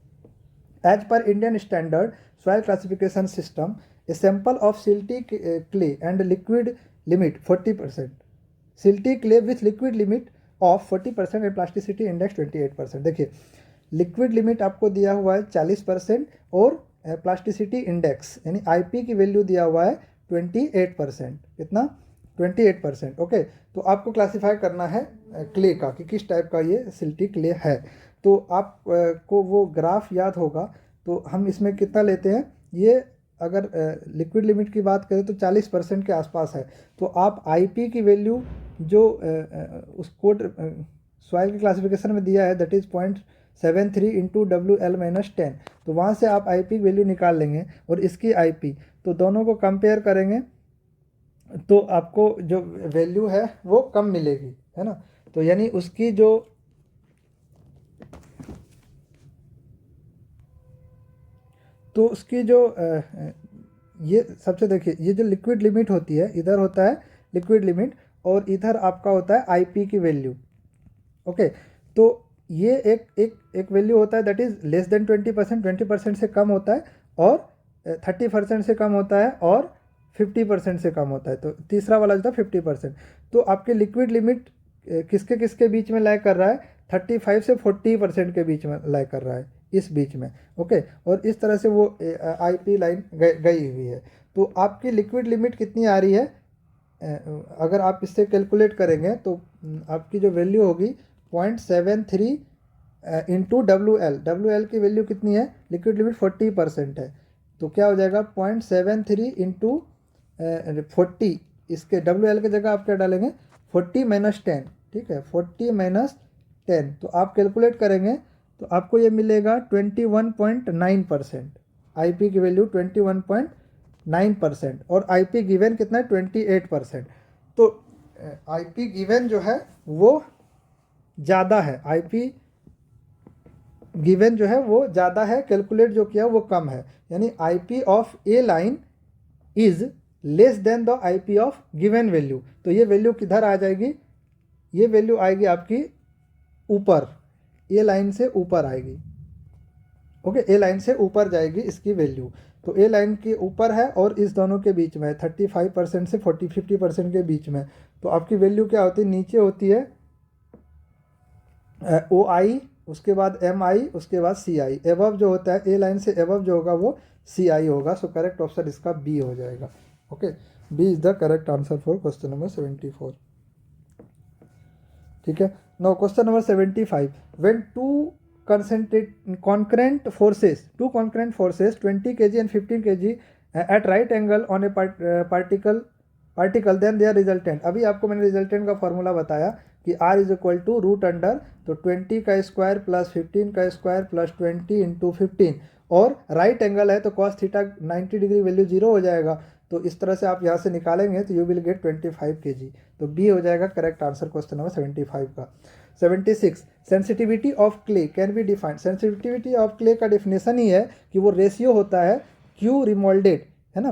As per Indian standard soil classification system a sample of silty clay and liquid limit 40%, silty clay with liquid limit of 40% and plasticity index 28%। देखिए लिक्विड लिमिट आपको दिया हुआ है 40% और प्लास्टिसिटी इंडेक्स यानी IP की value दिया हुआ है 28%। कितना? 28%। ओके, तो आपको क्लासीफाई करना है क्ले का कि किस टाइप का ये सिल्टी क्ले है। तो आप को वो ग्राफ याद होगा। तो हम इसमें कितना लेते हैं? ये अगर लिक्विड लिमिट की बात करें तो 40% के आसपास है। तो आप आईपी की वैल्यू जो उस कोड सॉइल के क्लासिफिकेशन में दिया है दैट इज़ 0.73 इंटू WL-10। तो वहाँ से आप आईपी वैल्यू निकाल लेंगे और इसकी आईपी, तो दोनों को कंपेयर करेंगे तो आपको जो वैल्यू है वो कम मिलेगी, है ना। तो यानी उसकी जो ये सबसे देखिए, ये जो लिक्विड लिमिट होती है, इधर होता है लिक्विड लिमिट और इधर आपका होता है आईपी की वैल्यू। ओके, तो ये एक वैल्यू होता है दैट इज़ लेस देन 20%, 20% से कम होता है, और 30% से कम होता है, और 50% से कम होता है। तो तीसरा वाला जो था 50%। तो आपके लिक्विड लिमिट किसके किसके बीच में लाइक कर रहा है? 35 से 40% के बीच में लाइक कर रहा है, इस बीच में। ओके, और इस तरह से वो आईपी लाइन गई हुई है। तो आपकी लिक्विड लिमिट कितनी आ रही है? अगर आप इससे कैलकुलेट करेंगे तो आपकी जो वैल्यू होगी 0.73 इंटू WL की वैल्यू कितनी है? लिक्विड लिमिट 40% है, तो क्या हो जाएगा? 0.73 इंटू 40। इसके WL की जगह आप क्या डालेंगे? 40 - 10, ठीक है, 40 - 10। तो आप कैलकुलेट करेंगे तो आपको ये मिलेगा 21.9%। आईपी की वैल्यू 21.9% और आईपी गिवन कितना है? 28%। तो आईपी गिवन जो है वो ज़्यादा है, आईपी गिवन जो है वो ज़्यादा है, कैलकुलेट जो किया वो कम है। यानी IP of A line is less than the IP of given value. तो ये वैल्यू किधर आ जाएगी? ये वैल्यू आएगी आपकी ऊपर, ए लाइन से ऊपर आएगी। ओके, ए लाइन से ऊपर जाएगी इसकी वैल्यू। तो ए लाइन के ऊपर है और इस दोनों के बीच में 35% से 50% के बीच में। तो आपकी वैल्यू क्या होती है? नीचे होती है OI, उसके बाद MI, उसके बाद CI। एबव जो होता है, ए लाइन से एबव जो होगा वो CI होगा। सो करेक्ट ऑप्शन इसका बी हो जाएगा। Okay, B is the correct answer for question number 74। ठीक है, now question number 75। When two concurrent forces 20 kg and 15 kg at right angle on a particle then their resultant। अभी आपको मैंने resultant का formula बताया कि R is equal to root under, तो 20 का स्क्वायर प्लस 15 का स्क्वायर प्लस 20 इंटू 15, और राइट एंगल है तो cos थीटा 90 डिग्री वैल्यू 0 हो जाएगा। तो इस तरह से आप यहाँ से निकालेंगे तो यू विल गेट 25 kg। तो बी हो जाएगा करेक्ट आंसर क्वेश्चन नंबर 75 का। 76 sensitivity of clay can be defined. Sensitivity of clay का डिफिनेशन ही है कि वो रेशियो होता है क्यू रिमोल्डेड, है ना,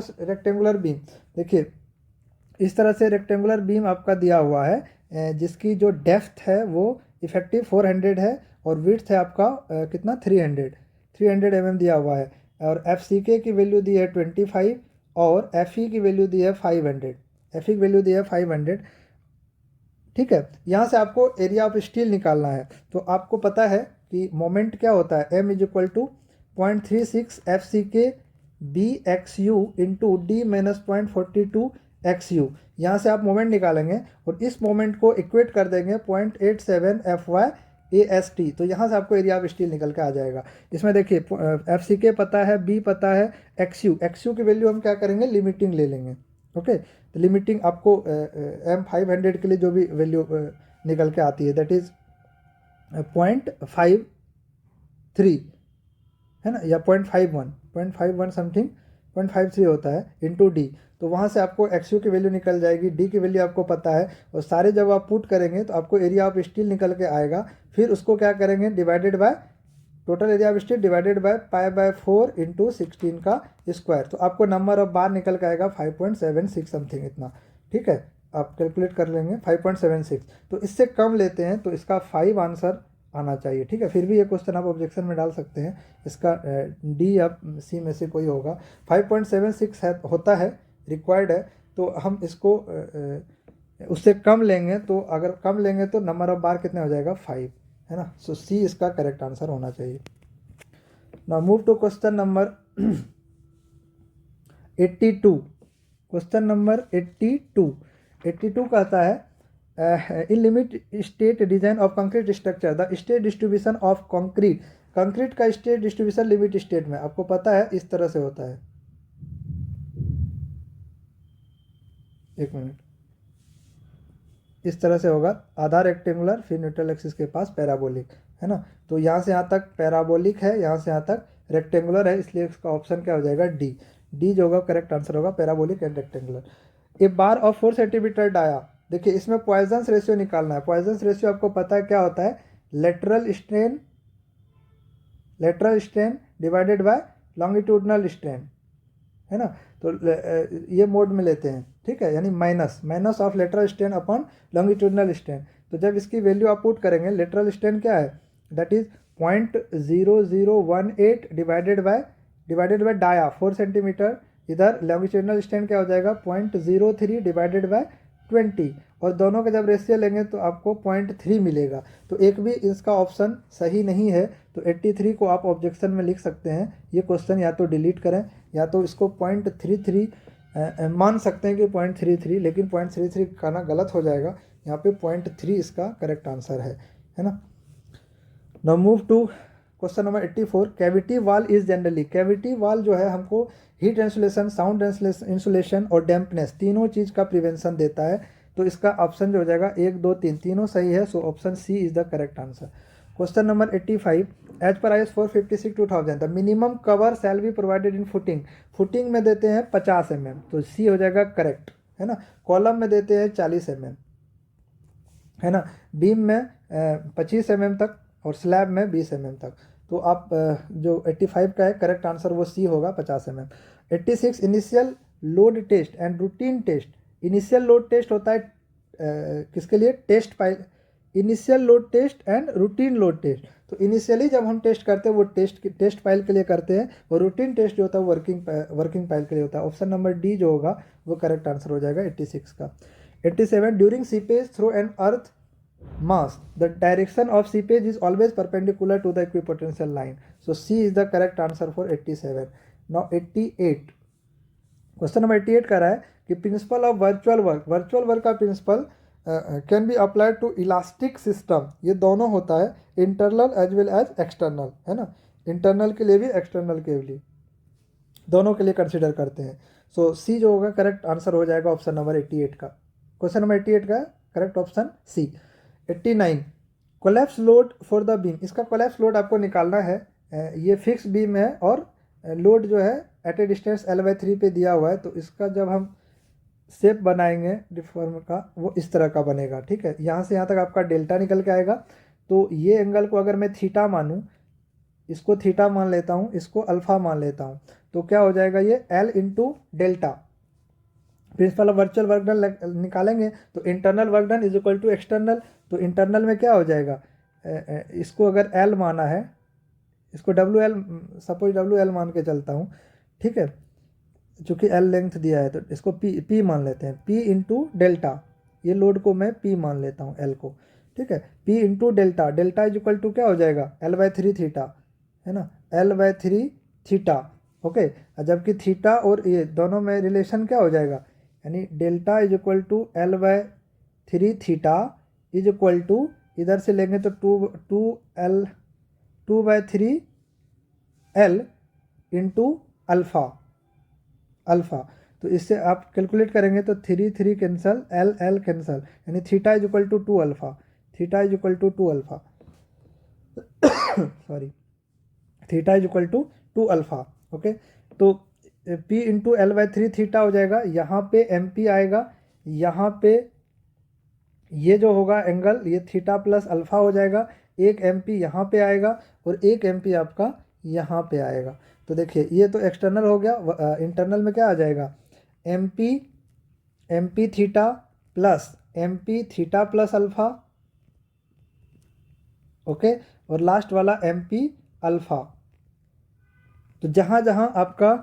सपोज रेक्टेंगुलर बीम, देखिए इस तरह से रेक्टेंगुलर बीम आपका दिया हुआ है जिसकी जो डेप्थ है वो इफेक्टिव 400 है और विड्थ है आपका कितना 300 mm दिया हुआ है, और एफ सी के की वैल्यू दी है 25 और एफ ई की वैल्यू दी है 500, एफ ई की वैल्यू दी है 500। ठीक है, यहाँ से आपको एरिया ऑफ स्टील निकालना है। तो आपको पता है कि मोमेंट क्या होता है, m is equal to 0.36 F C के B X U into D minus 0.42 X U. यहाँ से आप मोमेंट निकालेंगे और इस मोमेंट को इक्वेट कर देंगे 0.87 F Y A S T, तो यहाँ से आपको एरिया ऑफ स्टील निकल के आ जाएगा। इसमें देखिए एफ सी के पता है, बी पता है, एक्स यू की वैल्यू हम क्या करेंगे, लिमिटिंग ले लेंगे। ओके, तो लिमिटिंग आपको M500 के लिए जो भी वैल्यू निकल के आती है दैट इज 0.53 है ना, या 0.51 समथिंग 0.53 होता है इंटू डी। तो वहाँ से आपको एक्स यू की वैल्यू निकल जाएगी, डी की वैल्यू आपको पता है, और सारे जब आप पुट करेंगे तो आपको एरिया ऑफ स्टील निकल के आएगा। फिर उसको क्या करेंगे, divided by total area of steel divided by π/4 into 16 का स्क्वायर, तो आपको नंबर ऑफ बार निकल के आएगा 5.76 समथिंग इतना। ठीक है, आप कैलकुलेट कर लेंगे 5.76, तो इससे कम लेते हैं तो इसका 5 आंसर आना चाहिए। ठीक है, फिर भी ये क्वेश्चन आप ऑब्जेक्शन में डाल सकते हैं, इसका डी या सी में से कोई होगा। 5.76 है होता है रिक्वायर्ड है, तो हम इसको उससे कम लेंगे, तो अगर कम लेंगे तो नंबर ऑफ बार कितने हो जाएगा 5, है ना। सो सी इसका करेक्ट आंसर होना चाहिए। Now move to question number 82। Question number 82 कहता है in limit state design of concrete structure the state distribution of concrete का स्टेट डिस्ट्रीब्यूशन लिमिट स्टेट में आपको पता है इस तरह से होता है। एक मिनट, इस तरह से होगा, आधा रेक्टेंगुलर फिर न्यूट्रल एक्सिस के पास पैराबोलिक, है ना। तो यहाँ से यहाँ तक पैराबोलिक है, यहाँ से यहाँ तक रेक्टेंगुलर है, इसलिए इसका ऑप्शन क्या हो जाएगा डी। डी जो होगा करेक्ट आंसर होगा, parabolic and rectangular. A bar of 4 centimetre dia, देखिए इसमें पॉइजन्स रेशियो निकालना है। पॉइजन्स रेशियो आपको पता है क्या होता है, lateral strain divided by longitudinal strain, है ना। तो ये मोड में लेते हैं, ठीक है, यानी minus of lateral strain upon longitudinal strain. तो जब इसकी वैल्यू आप पुट करेंगे, लेटरल स्ट्रेन क्या है, that is 0.0018 divided by dia 4 centimetre, इधर लॉन्गिट्यूडनल स्ट्रेन क्या हो जाएगा 0.03 डिवाइडेड बाय 20, और दोनों का जब रेशियो लेंगे तो आपको 0.3 मिलेगा। तो एक भी इसका ऑप्शन सही नहीं है, तो 83 को आप ऑब्जेक्शन में लिख सकते हैं। ये क्वेश्चन या तो डिलीट करें या तो इसको 0.33 मान सकते हैं कि 0.33, लेकिन 0.33 कहना गलत हो जाएगा, यहाँ पे 0.3 इसका करेक्ट आंसर है ना। Now move to question number 84। Cavity wall is generally, cavity wall जो है हमको हीट इंसुलेशन, साउंड इंसुलेशन और डैम्पनेस तीनों चीज़ का प्रिवेंशन देता है। तो इसका ऑप्शन जो हो जाएगा 1 2 3 तीनों सही है, so option C is the correct answer. Question number 85। As per IS 456/2000 the minimum cover shall be provided in footing में देते हैं 50 mm, तो सी हो जाएगा करेक्ट, है ना। कॉलम में देते हैं 40 mm, है ना। बीम में 25 mm तक और स्लैब में 20 mm तक। तो आप जो 85 का है करेक्ट आंसर वो सी होगा 50 mm। 86 initial load test and routine test. Initial load test होता है किसके लिए, test pile, initial load test and routine load test. तो इनिशियली जब हम टेस्ट करते हैं वो टेस्ट पाइल के लिए करते हैं, और रूटीन टेस्ट जो होता है वर्किंग पाइल के लिए होता है। ऑप्शन नंबर डी जो होगा वो करेक्ट आंसर हो जाएगा 86 का। 87 during seepage through an earth mass the direction of seepage is always perpendicular to the equipotential line, so C is the correct answer for 87. Now 88 question number 88 कह रहा है कि प्रिंसिपल ऑफ वर्चुअल वर्क का principle can be applied to elastic system. ये दोनों होता है, internal as well as external, है ना। इंटरनल के लिए भी एक्सटर्नल के लिए दोनों के लिए कंसिडर करते हैं। सो सी जो होगा करेक्ट आंसर हो जाएगा ऑप्शन नंबर 88 का। क्वेश्चन नंबर 88 का correct option C. 89 collapse load for the beam, इसका कोलैप्स लोड आपको निकालना है। ये फिक्स बीम है और लोड जो है एट ए डिस्टेंस L/3 पे दिया हुआ है, तो इसका जब हम शेप बनाएंगे डिफॉर्म का वो इस तरह का बनेगा, ठीक है। यहाँ से यहाँ तक आपका डेल्टा निकल के आएगा। तो ये एंगल को अगर मैं थीटा मानूँ, इसको थीटा मान लेता हूँ, इसको अल्फ़ा मान लेता हूँ, तो क्या हो जाएगा ये L into delta. Principle of virtual work done निकालेंगे तो internal work done is equal to external. तो इंटरनल में क्या हो जाएगा, इसको अगर L माना है, इसको WL, सपोज WL मान के चलता हूँ, ठीक है, चूँकि L लेंथ दिया है तो इसको P मान लेते हैं, P इंटू डेल्टा। ये लोड को मैं P मान लेता हूँ L को, ठीक है। P into delta is equal to क्या हो जाएगा L/3 थीटा, है ना, L/3 थीटा, ओके। जबकि थीटा और ये दोनों में रिलेशन क्या हो जाएगा, यानी delta is equal to L/3 theta is equal to, इधर से लेंगे तो 2/3 L इंटू अल्फ़ा। तो इससे आप कैलकुलेट करेंगे तो 3 कैंसल, L कैंसल, यानी theta is equal to 2 alpha, theta is equal to 2 alpha sorry, theta is equal to 2 alpha, okay. तो P इंटू L/3 थीटा हो जाएगा, यहाँ पे MP आएगा, यहाँ पे ये जो होगा एंगल ये थीटा प्लस अल्फ़ा हो जाएगा, एक MP यहाँ पे आएगा और एक MP आपका यहाँ पे आएगा। तो देखिए ये तो एक्सटर्नल हो गया, इंटरनल में क्या आ जाएगा MP theta plus MP theta plus alpha, okay, और लास्ट वाला MP अल्फ़ा। तो जहाँ जहाँ आपका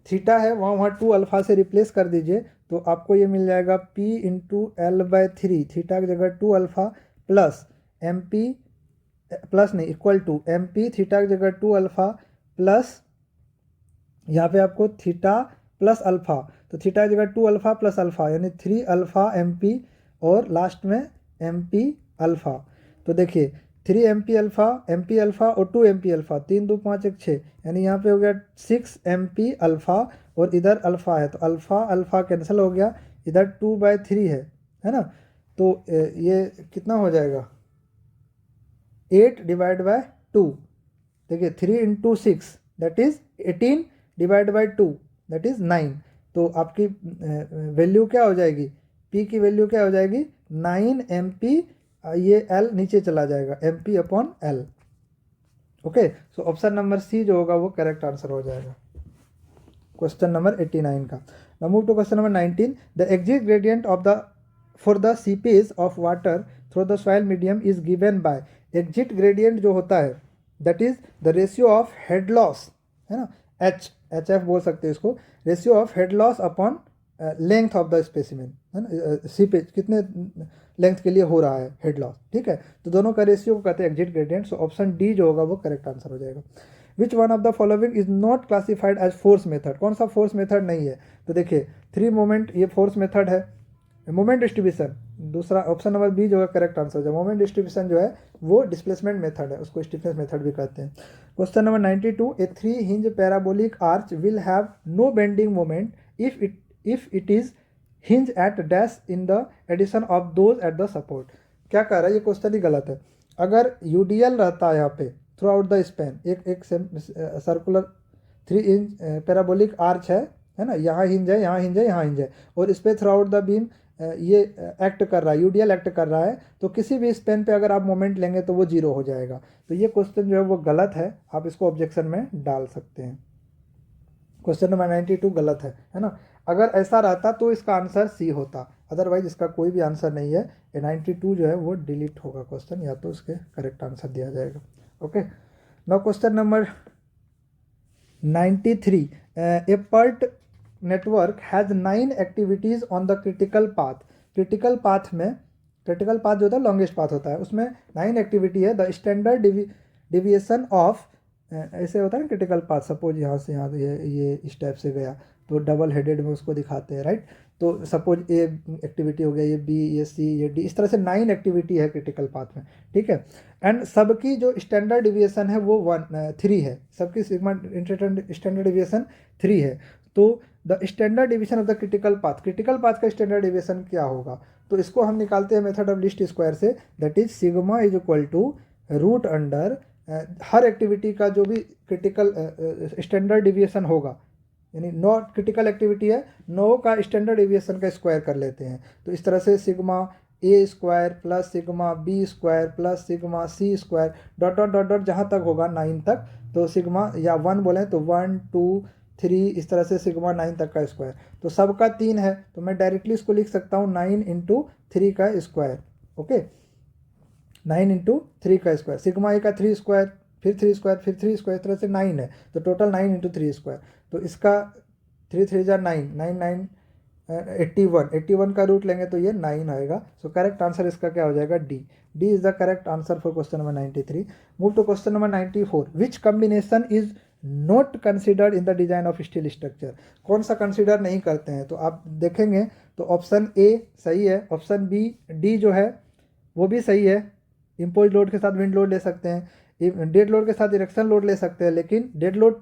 थीटा है वहाँ 2 अल्फ़ा से रिप्लेस कर दीजिए, तो आपको ये मिल जाएगा P इंटू L/3 थीटा की जगह 2 अल्फ़ा प्लस MP प्लस नहीं इक्वल टू MP थीटा की जगह 2 अल्फ़ा प्लस यहाँ पे आपको थीटा प्लस अल्फ़ा, तो थीटा की जगह 2 अल्फ़ा प्लस अल्फ़ा यानी 3 अल्फ़ा MP और लास्ट में MP अल्फ़ा। तो देखिए 3 MP अल्फ़ा और 2 MP अल्फ़ा, 3 2 5 1 6, यानी यहाँ पे हो गया 6 MP अल्फ़ा और इधर अल्फ़ा है, तो अल्फ़ा अल्फ़ा कैंसिल हो गया, इधर 2/3 है ना। तो ये कितना हो जाएगा 8/2। देखिए 3 × 6 दैट इज़ 18/2 दैट इज़ 9। तो आपकी वैल्यू क्या हो जाएगी, P की वैल्यू क्या हो जाएगी 9 MP, ये L नीचे चला जाएगा MP/L। Okay, so option number C जो होगा वो करेक्ट आंसर हो जाएगा क्वेश्चन नंबर 89 का। Now move to question number 19। The exit gradient of the for the seepage of water through the soil medium is given by. Exit gradient जो होता है that is the ratio of head loss, है ना, HF बोल सकते हैं इसको, ratio of head loss upon length of the specimen, है ना, सीपेज कितने लेंथ के लिए हो रहा है हेड लॉस, ठीक है। तो दोनों का रेशियो को कहते हैं exit gradient. So option D जो होगा वो करेक्ट आंसर हो जाएगा। Which one of the following is not classified as force method, कौन सा फोर्स मेथड नहीं है। तो देखिए 3 मोमेंट ये फोर्स मेथड है। मोमेंट डिस्ट्रीब्यूशन दूसरा, ऑप्शन नंबर बी जो है करेक्ट आंसर हो जाएगा। मोमेंट डिस्ट्रीब्यूशन जो है वो डिस्प्लेसमेंट मेथड है, उसको स्टिफनेस मेथड भी कहते हैं। Question number 92। A 3 hinge parabolic arch will have no bending moment if it is hinge at dash in the addition of those at the support. क्या कह रहा है ये क्वेश्चन ही गलत है। अगर UDL रहता है यहाँ पे थ्रू आउट द स्पैन, एक सर्कुलर 3 इंच पैराबोलिक आर्च है ना, यहाँ हिंज है, यहाँ हिंज है, यहाँ हिंज है, और इस पर थ्रू आउट द बीम ये एक्ट कर रहा है, UDL एक्ट कर रहा है, तो किसी भी स्पेन पे अगर आप मोमेंट लेंगे तो वो 0 हो जाएगा। तो ये क्वेश्चन जो है वो गलत है, आप इसको ऑब्जेक्शन में डाल सकते हैं। क्वेश्चन नंबर 92 गलत है ना। अगर ऐसा रहता तो इसका आंसर सी होता, अदरवाइज इसका कोई भी आंसर नहीं है। ये 92 जो है वो डिलीट होगा क्वेश्चन, या तो उसके करेक्ट आंसर दिया जाएगा। Okay, now question number 93। A PERT network has 9 activities on the critical path. Critical path में, क्रिटिकल पाथ जो होता है लॉन्गेस्ट पाथ होता है, उसमें 9 एक्टिविटी है। द स्टैंडर्ड डिविएशन ऑफ, ऐसे होता है ना क्रिटिकल पाथ, सपोज यहाँ से यहाँ ये इस टाइप से गया तो डबल हेडेड में उसको दिखाते हैं, राइट। तो सपोज ए एक्टिविटी हो गया, ये बी, ये सी, ये डी, इस तरह से 9 एक्टिविटी है क्रिटिकल पाथ में, ठीक है। एंड सबकी जो स्टैंडर्ड डिविएशन है वो 3 है, सबकी सिग्मा स्टैंडर्ड डिविएशन 3 है। तो the standard deviation of the critical path का स्टैंडर्ड डिविएशन क्या होगा, तो इसको हम निकालते हैं मेथड ऑफ लीस्ट स्क्वायर से, that is sigma is equal to root under हर एक्टिविटी का जो भी क्रिटिकल स्टैंडर्ड डिविएशन होगा, यानी 9 क्रिटिकल एक्टिविटी है, 9 का स्टैंडर्ड डिविएशन का स्क्वायर कर लेते हैं। तो इस तरह से sigma A square plus sigma B square plus sigma C square dot dot dot dot जहाँ तक होगा 9 तक, तो सिग्मा या 1 बोलें तो 1 2 3 इस तरह से सिग्मा 9 तक का स्क्वायर। तो सबका 3 है, तो मैं डायरेक्टली इसको लिख सकता हूँ 9 × 3 का स्क्वायर। ओके, 9 × 3 का स्क्वायर, सिग्मा ए का 3 स्क्वायर, फिर 3 स्क्वायर, फिर 3 स्क्वायर, इस तरह से 9 है, तो टोटल 9 × 3 स्क्वायर। तो इसका 3 3 जा 9, 9 9 81 का रूट लेंगे तो ये 9 आएगा। सो करेक्ट आंसर इसका क्या हो जाएगा D is the correct answer for question number 93। Move to question number 94। Which combination is not considered in the design of steel structure. कौन सा कंसिडर नहीं करते हैं, तो आप देखेंगे तो ऑप्शन ए सही है, ऑप्शन बी डी जो है वो भी सही है, इम्पोज लोड के साथ विंड लोड ले सकते हैं, डेड लोड के साथ इरेक्शन लोड ले सकते हैं, लेकिन डेड लोड,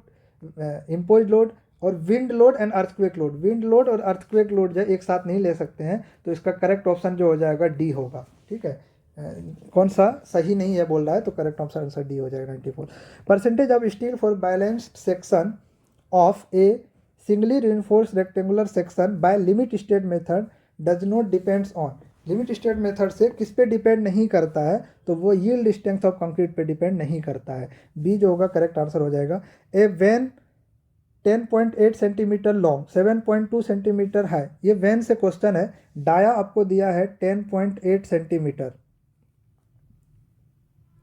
इम्पोज लोड और wind load and earthquake load, wind load और अर्थक्वेक लोड जो एक साथ नहीं ले सकते हैं। तो इसका करेक्ट ऑप्शन जो हो जाएगा डी होगा, ठीक है। कौन सा सही नहीं है बोल रहा है, तो करेक्ट ऑप्शन आंसर डी हो जाएगा 94। Percentage of steel for balanced section of A singly reinforced rectangular section by limit state method does not depends on. Limit state method से किस पे डिपेंड नहीं करता है, तो वो यील्ड स्ट्रेंथ ऑफ कंक्रीट पे डिपेंड नहीं करता है। बी जो होगा करेक्ट आंसर हो जाएगा। A van 10.8 centimetre long 7.2 centimetre है, ये वैन से क्वेश्चन है। डाया आपको दिया है 10.8 सेंटीमीटर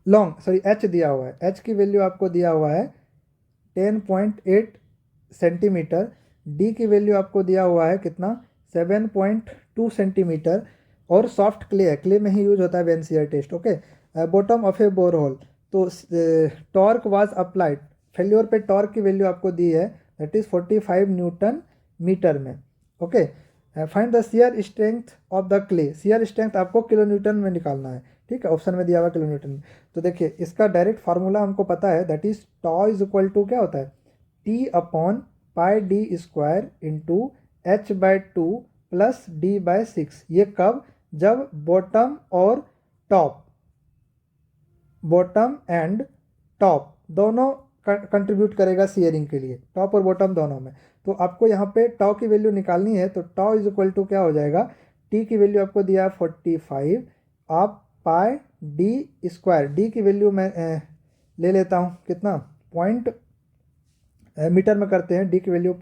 लॉन्ग, सॉरी एच दिया हुआ है, एच की वैल्यू आपको दिया हुआ है 10.8 सेंटीमीटर, डी की वैल्यू आपको दिया हुआ है कितना 7.2 सेंटीमीटर, और सॉफ्ट क्ले है, क्ले में ही यूज होता है vane shear test. Okay, bottom of a borehole, तो टॉर्क वाज अप्लाइड, फेल्योर पे टॉर्क की वैल्यू आपको दी है दैट इज 45 न्यूटन मीटर में। Okay, find the shear strength of the clay, shear strength आपको किलो न्यूटन में निकालना है, ठीक है, ऑप्शन में दिया हुआ किलो न्यूटन में। तो देखिए इसका डायरेक्ट फार्मूला हमको पता है, that is tau is equal to क्या होता है, T upon pi D square into h/2 plus d/6। ये कब, जब बॉटम और टॉप, बॉटम एंड टॉप दोनों कंट्रीब्यूट करेगा शेयरिंग के लिए, टॉप और बॉटम दोनों में। तो आपको यहाँ पे टॉ की वैल्यू निकालनी है, तो टॉ इज इक्वल टू क्या हो जाएगा, टी की वैल्यू आपको दिया है 45, आप पाई डी स्क्वायर, डी की वैल्यू मैं ले लेता हूँ कितना, पॉइंट मीटर में करते हैं, डी की वैल्यू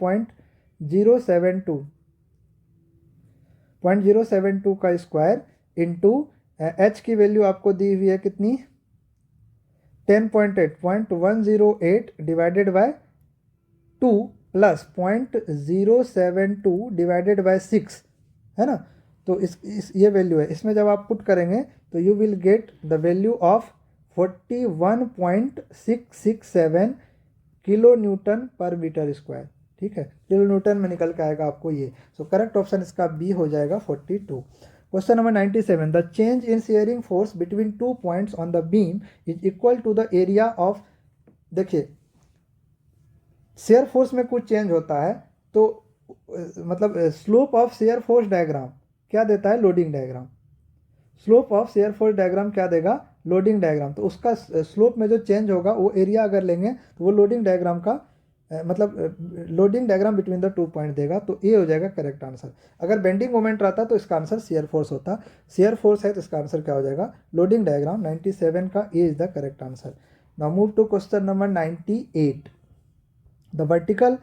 0.072 का स्क्वायर इंटू एच की वैल्यू आपको दी हुई है कितनी, 10.8 divided by 2 plus 0.072 divided by 6, है ना। तो इस ये वैल्यू है, इसमें जब आप पुट करेंगे तो you will get the value of 41.667 kilo Newton पर मीटर स्क्वायर, ठीक है, किलो न्यूटन में निकल के आएगा आपको ये। सो करेक्ट ऑप्शन इसका बी हो जाएगा 42। Question number 97, the change in shearing force between 2 points on the beam is equal to the area of, देखिए शेयर फोर्स में कुछ चेंज होता है तो मतलब slope of shear force diagram क्या देता है, loading diagram. Slope of shear force diagram क्या देगा, लोडिंग डायग्राम। तो उसका स्लोप में जो चेंज होगा वो एरिया अगर लेंगे तो वो लोडिंग डायग्राम का मतलब loading diagram between the 2 point देगा। तो ए हो जाएगा करेक्ट आंसर। अगर बेंडिंग मोमेंट रहता तो इसका आंसर शेयर फोर्स होता, शेयर फोर्स है तो इसका आंसर क्या हो जाएगा, लोडिंग डायग्राम। 97 का A is the correct answer. Now move to question number 98, the vertical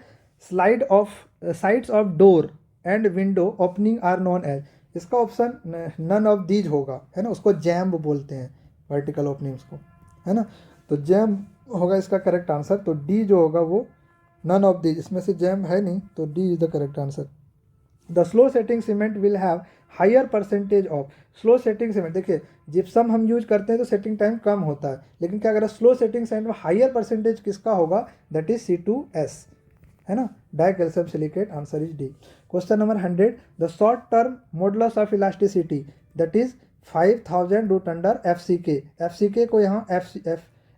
slide of sides of door and window opening are known as, इसका option none of these होगा, है ना, उसको जैम्ब बोलते हैं वर्टिकल ओपनिंग्स को, है ना। तो जैम्ब होगा इसका करेक्ट आंसर। तो डी जो होगा वो नन ऑफ दीज, इसमें से जैम्ब है नहीं, तो D is the correct answer. The slow setting cement will have higher percentage of, slow setting cement, देखिए जिप्सम हम यूज करते हैं तो सेटिंग टाइम कम होता है, लेकिन क्या अगर स्लो सेटिंग सीमेंट में हायर परसेंटेज किसका होगा, दैट इज C2S, है ना, di calcium silicate. Answer is D. Question number 100, the short term modulus of elasticity that is 5000 root under FCK को यहाँ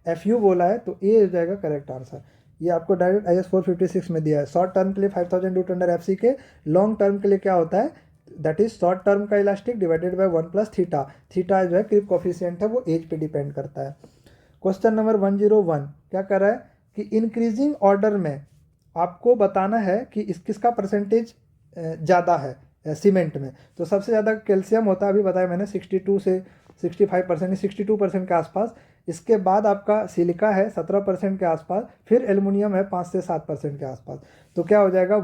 FU बोला है, तो ए हो जाएगा करेक्ट आंसर। ये आपको डायरेक्ट IS 456 में दिया है। शॉर्ट टर्म के लिए 5000 root under FCK, long term के लिए क्या होता है, दैट इज शॉर्ट टर्म का elastic divided by 1 plus theta. Theta जो है क्रीप कोफिशिएंट है, वो एज पे डिपेंड करता है। क्वेश्चन नंबर 101 क्या कर रहा है कि इंक्रीजिंग ऑर्डर में आपको बताना है कि किसका परसेंटेज ज़्यादा है सीमेंट में। तो सबसे ज़्यादा कैल्शियम होता है, अभी बताया मैंने 62 से 65%, 62% के आसपास। इसके बाद आपका सिलिका है 17% के आसपास, फिर एल्युमिनियम है 5 से 7% के आसपास। तो क्या हो जाएगा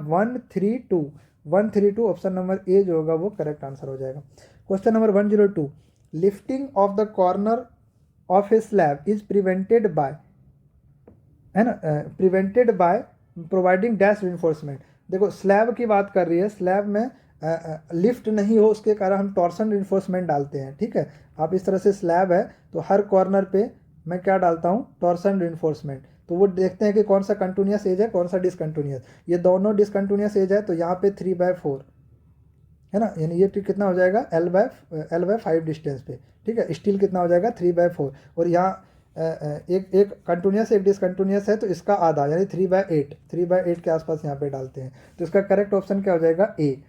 132 ऑप्शन नंबर ए जो होगा वो करेक्ट आंसर हो जाएगा। Question number 102, lifting of the corner of A slab is prevented by, है ना, prevented by providing dash reinforcement. देखो स्लैब की बात कर रही है, स्लैब में लिफ्ट नहीं हो उसके कारण हम टॉर्सन रिइंफोर्समेंट डालते हैं, ठीक है। आप इस तरह से स्लैब है तो हर कॉर्नर पे मैं क्या डालता हूँ, टॉर्सन रिइंफोर्समेंट। तो वो देखते हैं कि कौन सा कंटिन्यूस एज है, कौन सा डिसकंटिन्यूस। ये दोनों डिसकंटिन्यूस एज है तो यहाँ पे 3/4 है ना, यानी ये कितना हो जाएगा L/5 डिस्टेंस पे, ठीक है। स्टील कितना हो जाएगा 3/4, और यहाँ एक कंटिन्यूस एक डिसकंटिन्यूस है तो इसका आधा यानी 3/8 के आसपास यहाँ पे डालते हैं। तो इसका करेक्ट ऑप्शन क्या हो जाएगा, ए,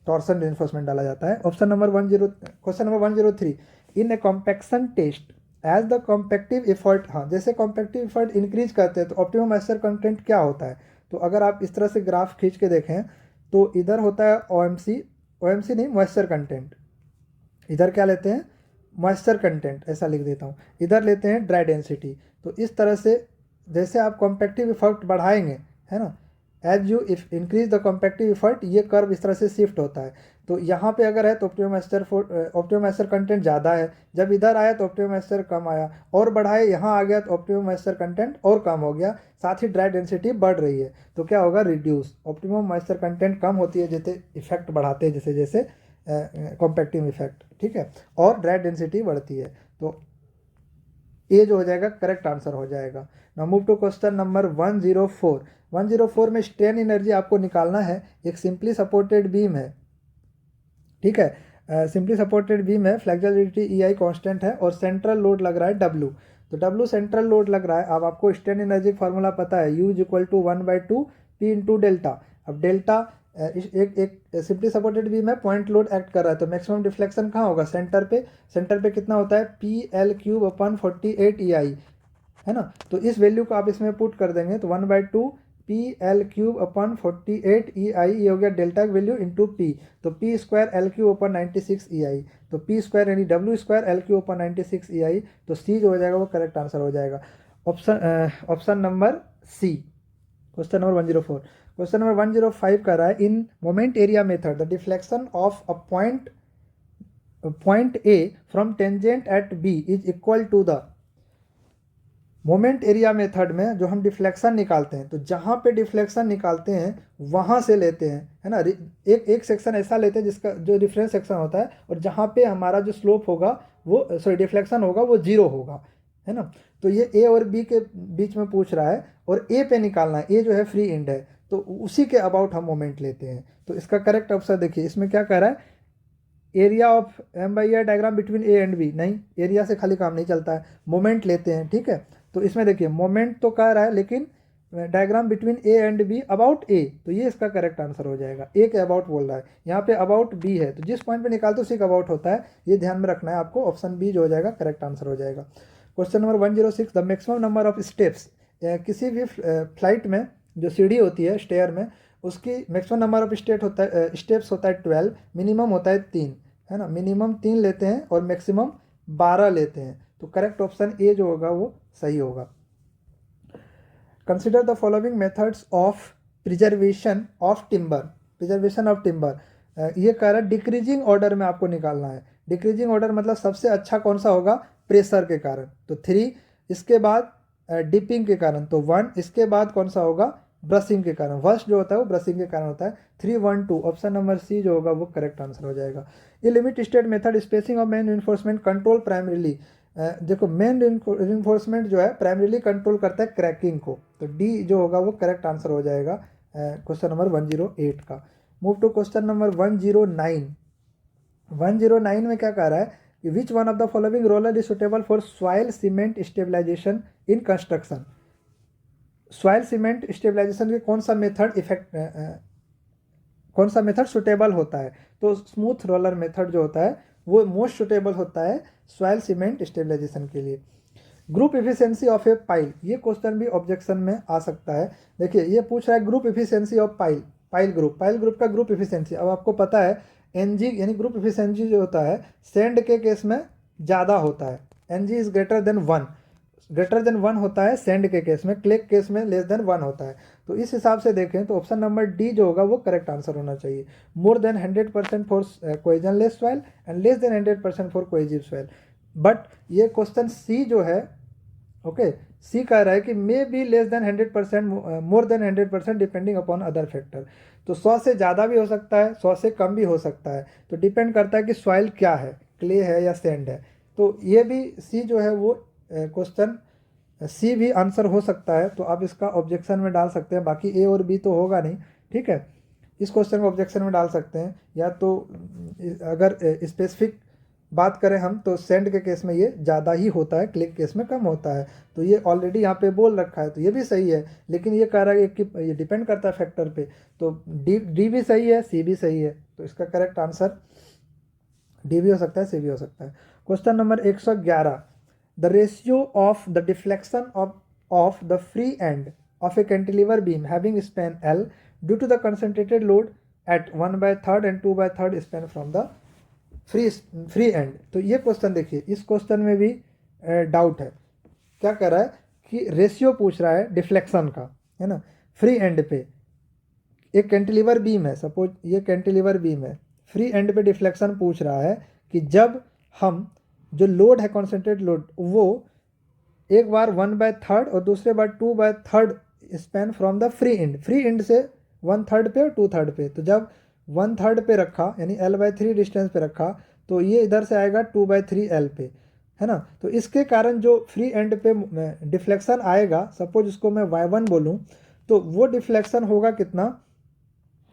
टॉर्सन रिइंफोर्समेंट डाला जाता है। Option number question number 103, in a compaction test as the compactive effort, हाँ जैसे कॉम्पैक्टिव एफर्ट इंक्रीज करते हैं तो ऑप्टिमम मॉइस्चर कंटेंट क्या होता है। तो अगर आप इस तरह से ग्राफ खींच के देखें तो इधर होता है OMC नहीं, मॉइस्चर कंटेंट। इधर क्या लेते हैं, मॉइस्चर कंटेंट, ऐसा लिख देता हूँ। इधर लेते हैं ड्राई डेंसिटी। तो इस तरह से जैसे आप कॉम्पैक्टिव इफर्ट बढ़ाएंगे, है ना, as you if increase the compactive effort, ये कर्व इस तरह से शिफ्ट होता है। तो यहाँ पे अगर है तो ऑप्टिमम मॉइस्चर कंटेंट ज़्यादा है, जब इधर आया तो ऑप्टिमम मॉइस्चर कम आया, और बढ़ाए यहाँ आ गया तो ऑप्टिमम मॉइस्चर कंटेंट और कम हो गया, साथ ही ड्राई डेंसिटी बढ़ रही है तो क्या होगा, रिड्यूस। ऑप्टिमम मॉइस्चर कंटेंट कम होती है जैसे इफेक्ट बढ़ाते हैं, जैसे जैसे कॉम्पैक्टिव इफेक्ट, ठीक है, और ड्राई डेंसिटी बढ़ती है। तो ए जो हो जाएगा करेक्ट आंसर हो जाएगा। Now move to question number 104 में स्ट्रेन एनर्जी आपको निकालना है। एक सिंपली सपोर्टेड बीम है, ठीक है। सिंपली सपोर्टेड बीम है, फ्लेक्सिबिलिटी EI कांस्टेंट है और सेंट्रल लोड लग रहा है W। तो W सेंट्रल लोड लग रहा है। अब आपको स्ट्रेन एनर्जी फार्मूला पता है, U is equal to 1/2 P into delta. अब डेल्टा एक एक सिंपली सपोर्टेड बीम है, पॉइंट लोड एक्ट कर रहा है, तो मैक्सिमम डिफ्लेक्शन कहाँ होगा, सेंटर पे। सेंटर पे कितना होता है, PL³/48 EI, है ना। तो इस वैल्यू को आप इसमें पुट कर देंगे तो 1/2 PL³/48 EI, ये हो गया डेल्टा की वैल्यू इंटू P। तो P²L³/96 EI, तो P² यानी W²L³/96 EI। तो C जो हो जाएगा वो करेक्ट आंसर हो जाएगा। Option number C। Question number 104। Question number 105 कर रहा है, in moment area method the deflection of a point A from tangent at B is equal to the. Moment area method में जो हम डिफ्लेक्शन निकालते हैं, तो जहाँ पे डिफ्लेक्शन निकालते हैं वहाँ से लेते हैं, है ना। एक सेक्शन ऐसा लेते हैं जिसका जो डिफरेंस सेक्शन होता है, और जहाँ पे हमारा जो स्लोप होगा वो सॉरी डिफ्लेक्शन होगा वो 0 होगा, है ना। तो ये A और B के बीच में पूछ रहा है और A पे निकालना है। A जो है फ्री एंड है, तो उसी के अबाउट हम मोमेंट लेते हैं। तो इसका करेक्ट आंसर देखिए, इसमें क्या कह रहा है, area of M/R diagram between A and B। नहीं, एरिया से खाली काम नहीं चलता है, मोमेंट लेते हैं, ठीक है। तो इसमें देखिए मोमेंट तो कह रहा है, लेकिन diagram between A and B about A, तो ये इसका करेक्ट आंसर हो जाएगा। A के अबाउट बोल रहा है, यहाँ पे अबाउट B है, तो जिस पॉइंट पे निकालते उसी का अबाउट होता है, ये ध्यान में रखना है आपको। ऑप्शन B जो हो जाएगा करेक्ट आंसर हो जाएगा। Question number 106, the maximum number of steps, किसी भी फ्लाइट में जो सीढ़ी होती है स्टेयर में, उसकी मैक्सिमम नंबर ऑफ स्टेप्स होता है 12, मिनिमम होता है 3, है ना। मिनिमम 3 लेते हैं और मैक्सिमम 12 लेते हैं, तो करेक्ट ऑप्शन A जो होगा वो सही होगा। Consider the following methods of preservation of timber. Preservation of timber ये कह रहा है डिक्रीजिंग ऑर्डर में आपको निकालना है। डिक्रीजिंग ऑर्डर मतलब सबसे अच्छा कौन सा होगा, प्रेशर के कारण, तो 3, इसके बाद डिपिंग के कारण तो 1, इसके बाद कौन सा होगा, ब्रशिंग के कारण। वर्स्ट जो होता है वो ब्रशिंग के कारण होता है। 3, 1, 2, ऑप्शन नंबर C जो होगा वो करेक्ट आंसर हो जाएगा। ये limit state method spacing of main reinforcement control primarily, देखो मेन रिइंफोर्समेंट जो है प्राइमरीली कंट्रोल करता है क्रैकिंग को, तो D जो होगा वो करेक्ट आंसर हो जाएगा क्वेश्चन नंबर 108 का। Move to question number 109। 109 में क्या कह रहा है कि which one of the following roller is suitable for soil cement stabilization in construction. Soil cement stabilization के कौन सा मेथड सुटेबल होता है, तो स्मूथ रोलर मेथड जो होता है वो मोस्ट सुटेबल होता है सॉइल सीमेंट स्टेबलाइजेशन के लिए। Group efficiency of A pile, ये क्वेश्चन भी ऑब्जेक्शन में आ सकता है। देखिए ये पूछ रहा है group efficiency of pile group का ग्रुप एफिशिएंसी। अब आपको पता है NG यानी ग्रुप एफिशिएंसी जो होता है सैंड के केस में ज़्यादा होता है, NG इज ग्रेटर देन 1 होता है सैंड के केस में, क्ले केस में लेस देन 1 होता है। तो इस हिसाब से देखें तो ऑप्शन नंबर D जो होगा वो करेक्ट आंसर होना चाहिए। More than 100% for cohesionless soil and less than 100% for cohesive soil. But ये क्वेश्चन C जो है, ओके, C कह रहा है कि may be less than 100%, more than 100% depending upon other factor. तो 100 से ज़्यादा भी हो सकता है, 100 से कम भी हो सकता है, तो डिपेंड करता है कि सॉइल क्या है, क्ले है या सैंड है। तो ये भी C जो है वो क्वेश्चन C भी आंसर हो सकता है, तो आप इसका ऑब्जेक्शन में डाल सकते हैं। बाकी A और B तो होगा नहीं, ठीक है। इस क्वेश्चन को ऑब्जेक्शन में डाल सकते हैं, या तो अगर स्पेसिफिक बात करें हम तो सैंड के केस में ये ज़्यादा ही होता है, क्ले के केस में कम होता है। तो ये ऑलरेडी यहाँ पे बोल रखा है, तो ये भी सही है, लेकिन ये कह रहा है कि ये डिपेंड करता है फैक्टर पे। तो डी भी सही है, C भी सही है, तो इसका करेक्ट आंसर D भी हो सकता है, C भी हो सकता है। Question number 111, the ratio of the deflection of the free end of a cantilever beam having span L due to the concentrated load at 1/3 and 2/3 span from the free end. तो ये question देखिए, इस question में भी doubt है। क्या कर रहा है कि रेशियो पूछ रहा है डिफ्लेक्शन का, है ना। फ्री एंड पे एक कैंटिलीवर बीम है, सपोज ये कैंटिलीवर बीम है, फ्री एंड पे डिफ्लेक्शन पूछ रहा है कि जब हम जो लोड है कॉन्सेंट्रेट लोड वो एक बार 1/3 और दूसरे बार 2/3 span from the free and से 1/3 पे और 2/3 पे, तो जब 1/3 पे रखा यानी L/3 डिस्टेंस पे रखा तो ये इधर से आएगा 2/3 L पे, है ना। तो इसके कारण जो फ्री एंड पे डिफ्लेक्शन आएगा, सपोज इसको मैं Y1 बोलूँ, तो वो डिफ्लेक्शन होगा कितना,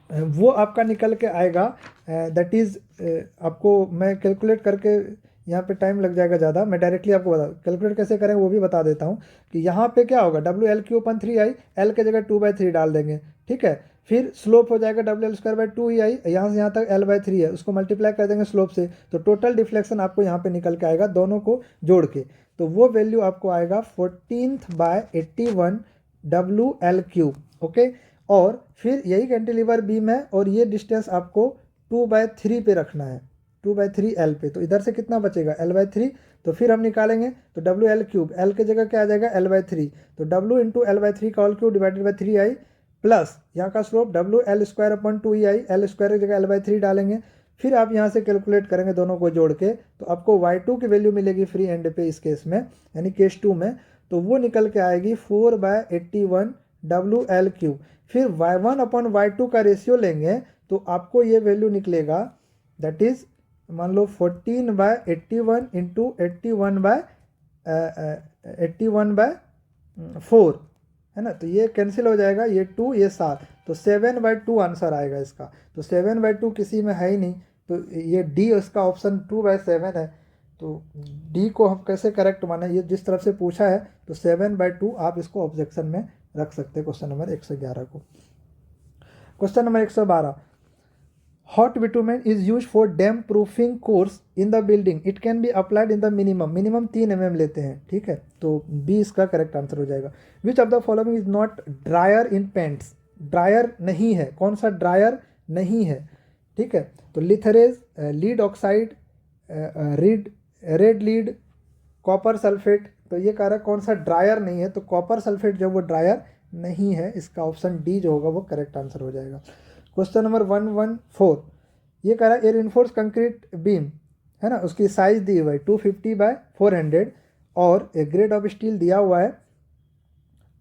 वो आपका निकल के आएगा। दैट इज़ आपको मैं कैलकुलेट करके, यहाँ पे टाइम लग जाएगा ज़्यादा, मैं डायरेक्टली आपको बता कैलकुलेट कैसे करें वो भी बता देता हूँ कि यहाँ पे क्या होगा, WL3/3i, एल के जगह 2/3 डाल देंगे, ठीक है। फिर स्लोप हो जाएगा WL²/2ei, यहाँ से यहाँ तक L/3 है, उसको मल्टीप्लाई कर देंगे स्लोप से, तो टोटल डिफ्लेक्शन आपको यहाँ पे निकल के आएगा दोनों को जोड़ के। तो वो वैल्यू आपको आएगा 14/81 WL3, ओके। और फिर यही कैंटिलीवर बीम है और ये डिस्टेंस आपको 2/3 पे रखना है, 2/3 L पे। तो इधर से कितना बचेगा, L/3। तो फिर हम निकालेंगे तो WL3, L के जगह क्या आ जाएगा, L/3। तो W इंटू L/3 का whole cube divided by 3i, plus यहाँ का स्लोप WL²/2ei, L² की जगह L/3 डालेंगे। फिर आप यहाँ से कैलकुलेट करेंगे दोनों को जोड़ के, तो आपको y2 की वैल्यू मिलेगी फ्री एंड पे इस केस में, यानी केस 2 में। तो वो निकल के आएगी 4/81 WL3। फिर y1/y2 का रेशियो लेंगे तो आपको ये वैल्यू निकलेगा, दैट इज मान लो 14/81 इंटू 81/4 है ना। तो ये कैंसिल हो जाएगा, ये 2 ये 7, तो 7/2 आंसर आएगा इसका। तो 7/2 किसी में है ही नहीं, तो ये डी उसका ऑप्शन 2/7 है। तो डी को हम कैसे करेक्ट माने, ये जिस तरफ से पूछा है, तो 7/2 आप इसको ऑब्जेक्शन में रख सकते हैं क्वेश्चन नंबर 111 को। Question number 112, hot bitumen is use for dam proofing course in the building, it can be applied in the minimum 3 mm लेते हैं, ठीक है। तो बी इसका करेक्ट आंसर हो जाएगा। विच of the following is not dryer in paints, dryer नहीं है, कौन सा ड्रायर नहीं है, ठीक है। तो litharge, lead oxide, red lead, copper sulphate. तो ये कह रहा है कौन सा ड्रायर नहीं है, तो कॉपर सल्फेट जो वो ड्रायर नहीं है, इसका ऑप्शन डी जो होगा वो करेक्ट आंसर हो जाएगा। क्वेश्चन नंबर 114, ये कह रहा है ए रिइंफोर्स्ड कंक्रीट बीम है ना, उसकी साइज दी हुआ है 250/400 और एक ग्रेड ऑफ स्टील दिया हुआ है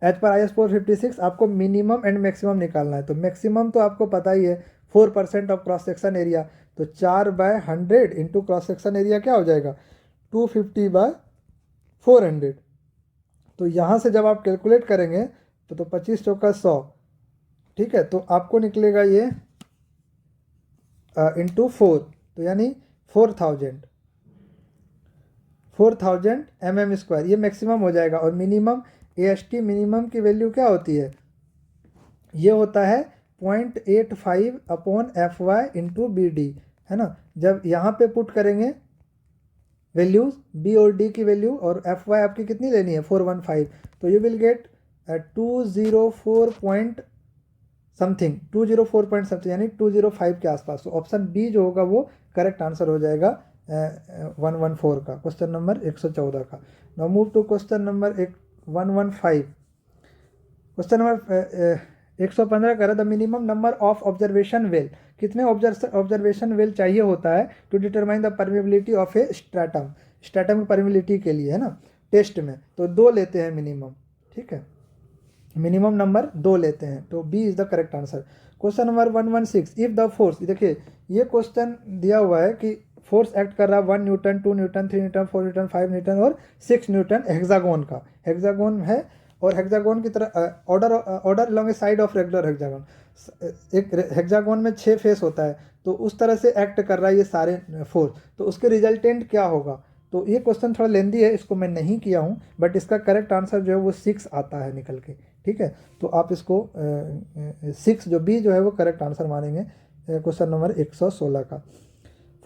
एज पर IS 456। आपको मिनिमम एंड मैक्सिमम निकालना है। तो मैक्सिमम तो आपको पता ही है 4% ऑफ क्रॉस सेक्शन एरिया, तो 4/100 इंटू क्रॉस सेक्शन एरिया क्या हो जाएगा 250/400। तो यहाँ से जब आप कैलकुलेट करेंगे तो 25 चौका 100, ठीक है। तो आपको निकलेगा ये इंटू 4, तो यानी 4000 mm², ये मैक्सिमम हो जाएगा। और मिनिमम AST मिनिमम की वैल्यू क्या होती है, ये होता है 0.85/FY इंटू BD, है ना। जब यहाँ पे पुट करेंगे वैल्यूज B और D की वैल्यू, और FY आपकी कितनी लेनी है 415, तो you will gate 204 point something, 204 point something, यानी 205 के आसपास। तो ऑप्शन बी जो होगा वो करेक्ट आंसर हो जाएगा 114 का, क्वेश्चन नंबर 114 का। Now move to question number 115। Question number 115 कर the minimum number of observation well, कितने ऑब्जर्वेशन वेल चाहिए होता है to determine the permeability of a stratum, stratum की परमेबिलिटी के लिए, है ना, टेस्ट में। तो 2 लेते हैं मिनिमम, ठीक है, मिनिमम नंबर 2 लेते हैं, तो B is the correct answer. Question number 116, if the force, देखिए ये क्वेश्चन दिया हुआ है कि फोर्स एक्ट कर रहा है 1 Newton, 2 Newton, 3 Newton, 4 Newton, 5 Newton और 6 न्यूटन हेक्सागोन का, हेक्सागोन है, और हेक्सागोन की तरह order along A side of regular hexagon, एक हेक्सागोन में 6 फेस होता है, तो उस तरह से एक्ट कर रहा है ये सारे फोर्स। तो उसके रिजल्टेंट क्या होगा, तो ये क्वेश्चन थोड़ा लेंदी है, इसको मैं नहीं किया हूँ, बट इसका करेक्ट आंसर जो है वो 6 आता है निकल के, ठीक है। तो आप इसको 6 जो बी जो है वो करेक्ट आंसर मानेंगे क्वेश्चन नंबर 116 का।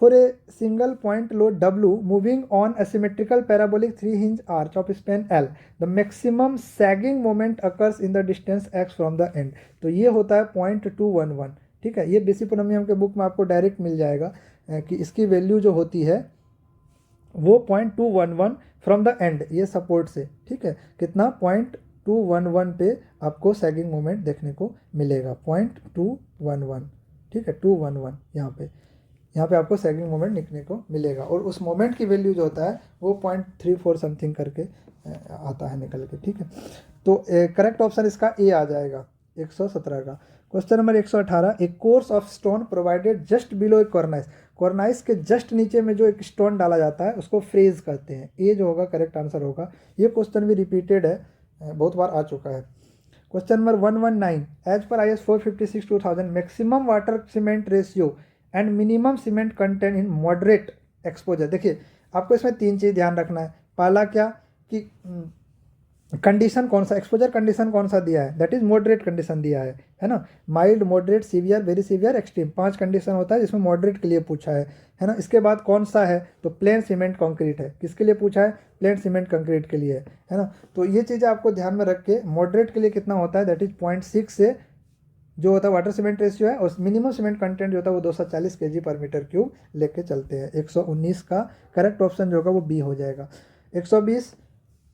For a single point load W moving on asymmetrical parabolic 3 hinge arch of Spain L, the maximum sagging moment occurs in the distance x from the end. तो ये होता है 0.211, ठीक है। ये BC पूनमियम के बुक में आपको डायरेक्ट मिल जाएगा कि इसकी वैल्यू जो होती है वो 0.211 फ्रॉम द एंड, ये सपोर्ट से, ठीक है, कितना 0.211 पे आपको सैगिंग मोमेंट देखने को मिलेगा, 0.211, ठीक है, 211 यहाँ पे आपको सैगिंग मोमेंट दिखने को मिलेगा। और उस मोमेंट की वैल्यू जो होता है वो 0.34 समथिंग करके आता है निकल के, ठीक है। तो करेक्ट ऑप्शन इसका ए आ जाएगा 117 का। क्वेश्चन नंबर 118, एक course of stone provided just below A cornice, cornice के जस्ट नीचे में जो एक स्टोन डाला जाता है उसको फ्रेज कहते हैं, ए जो होगा करेक्ट आंसर होगा। ये क्वेश्चन भी रिपीटेड है, बहुत बार आ चुका है। Question number 119, as per IS 456/2000 maximum water cement ratio and minimum cement content in moderate exposure. देखिए आपको इसमें 3 चीज़ ध्यान रखना है। पहला क्या कि कंडीशन कौन सा, एक्सपोजर कंडीशन कौन सा दिया है, दैट इज मॉडरेट कंडीशन दिया है ना। Mild, moderate, severe, very severe, extreme, 5 condition होता है जिसमें मॉडरेट के लिए पूछा है ना। इसके बाद कौन सा है, तो प्लेन सीमेंट कंक्रीट है। किसके लिए पूछा है, प्लेन सीमेंट कंक्रीट के लिए है ना। तो ये चीज़ें आपको ध्यान में रख के, मॉडरेट के लिए कितना होता है, दैट इज 0.6 से जो होता है वाटर सीमेंट रेशियो है, और मिनिमम सीमेंट कंटेंट जो होता है वो 240 kg/m³ लेके चलते हैं। 119 का करेक्ट ऑप्शन जो होगा वो बी हो जाएगा। 120,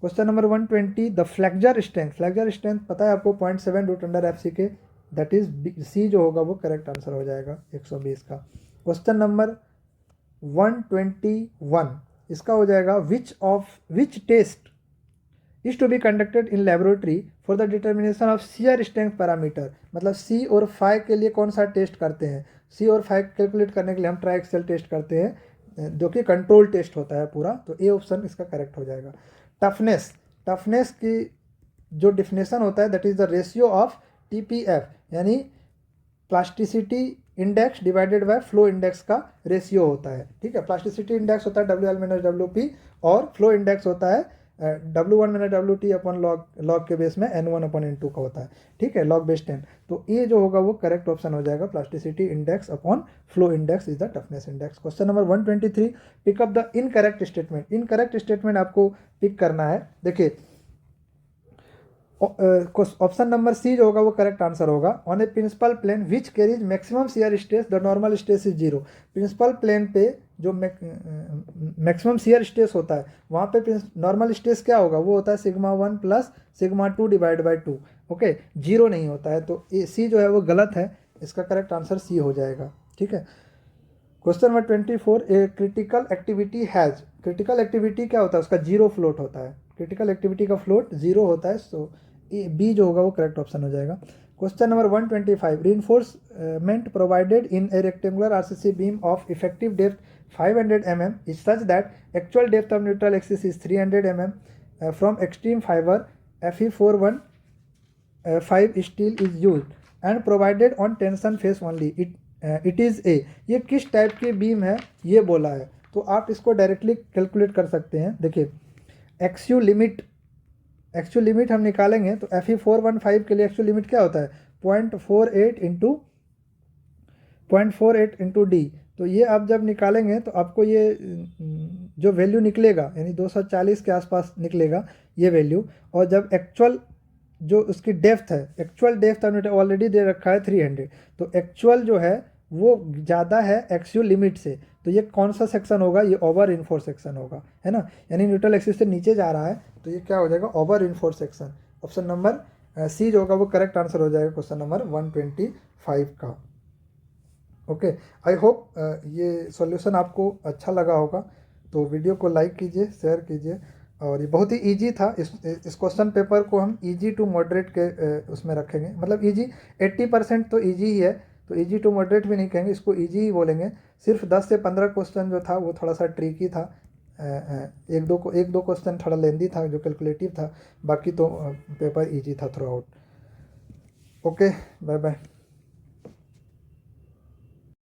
question number 120, the flexure strength, flexure strength पता है आपको 0.7 √F के, दैट इज सी जो होगा वो करेक्ट आंसर हो जाएगा 120 का। क्वेश्चन नंबर 121, इसका हो जाएगा which test is to be conducted in laboratory for the determination of shear strength parameter. मतलब सी और फाई के लिए कौन सा टेस्ट करते हैं, सी और फाई कैलकुलेट करने के लिए हम ट्राई एक्सेल टेस्ट करते हैं जो कि कंट्रोल टेस्ट होता है पूरा। तो ए ऑप्शन इसका करेक्ट हो जाएगा। टफनेस, टफनेस की जो डिफिनेशन होता है that is the ratio of TPF, यानी plasticity index divided by flow index का रेशियो होता है। ठीक है, प्लास्टिसिटी इंडेक्स होता है WL - WP और फ्लो इंडेक्स होता है W1 - WT अपन लॉग के बेस में N1/N2 का होता है। ठीक है, लॉग बेस 10। तो ये जो होगा वो करेक्ट ऑप्शन हो जाएगा, plasticity index upon flow index is the toughness index. Question number 123, pick up the incorrect statement. Incorrect statement आपको पिक करना है। देखिए ऑप्शन नंबर सी जो होगा वो करेक्ट आंसर होगा। On a principal plane which carries maximum shear stress the normal stress is 0। Principal plane पे जो मैक्सिमम शियर स्ट्रेस होता है वहाँ पे नॉर्मल स्ट्रेस क्या होगा, वो होता है σ1 + σ2 / 2। ओके, 0 नहीं होता है। तो सी जो है वो गलत है, इसका करेक्ट आंसर सी हो जाएगा। ठीक है, question number 24, a critical activity has, critical activity क्या होता है, उसका 0 फ्लोट होता है। क्रिटिकल एक्टिविटी का फ्लोट 0 होता है। सो बी जो होगा वो करेक्ट ऑप्शन हो जाएगा। Question number 125, reinforcement provided in a rectangular RCC beam of effective depth 500 mm is such that actual depth of neutral axis is 300 mm from extreme fiber Fe415 steel is used and provided on tension phase only. It is a, ये किस type की beam है ये बोला है। तो आप इसको डायरेक्टली कैलकुलेट कर सकते हैं। देखिए एक्सयू लिमिट हम निकालेंगे तो Fe415 के लिए एक्सयू लिमिट क्या होता है, 0.48 इंटू डी। तो ये आप जब निकालेंगे तो आपको ये जो वैल्यू निकलेगा यानी 240 के आसपास निकलेगा ये वैल्यू। और जब एक्चुअल जो उसकी डेप्थ है, एक्चुअल डेप्थ हमने ऑलरेडी दे रखा है 300, तो एक्चुअल जो है वो ज़्यादा है एक्सयू लिमिट से। तो ये कौन सा सेक्शन होगा, ये ओवर इनफोर्स सेक्शन होगा, है ना, यानी न्यूट्रल एक्सिस से नीचे जा रहा है तो ये क्या हो जाएगा, over reinforced section. Option number C जो होगा वो करेक्ट आंसर हो जाएगा क्वेश्चन नंबर 125 का। ओके, आई होप ये सॉल्यूशन आपको अच्छा लगा होगा। तो वीडियो को लाइक कीजिए, शेयर कीजिए। और ये बहुत ही इजी था। इस क्वेश्चन पेपर को हम इजी टू मॉडरेट के उसमें रखेंगे। मतलब इजी 80% तो इजी ही है, तो इजी टू मॉडरेट भी नहीं कहेंगे, इसको इजी ही बोलेंगे। सिर्फ 10 से 15 क्वेश्चन जो था वो थोड़ा सा ट्रिकी था। एक दो क्वेश्चन थोड़ा लेंदी था जो कैलकुलेटिव था, बाकी तो पेपर इजी था throughout. Okay, bye bye.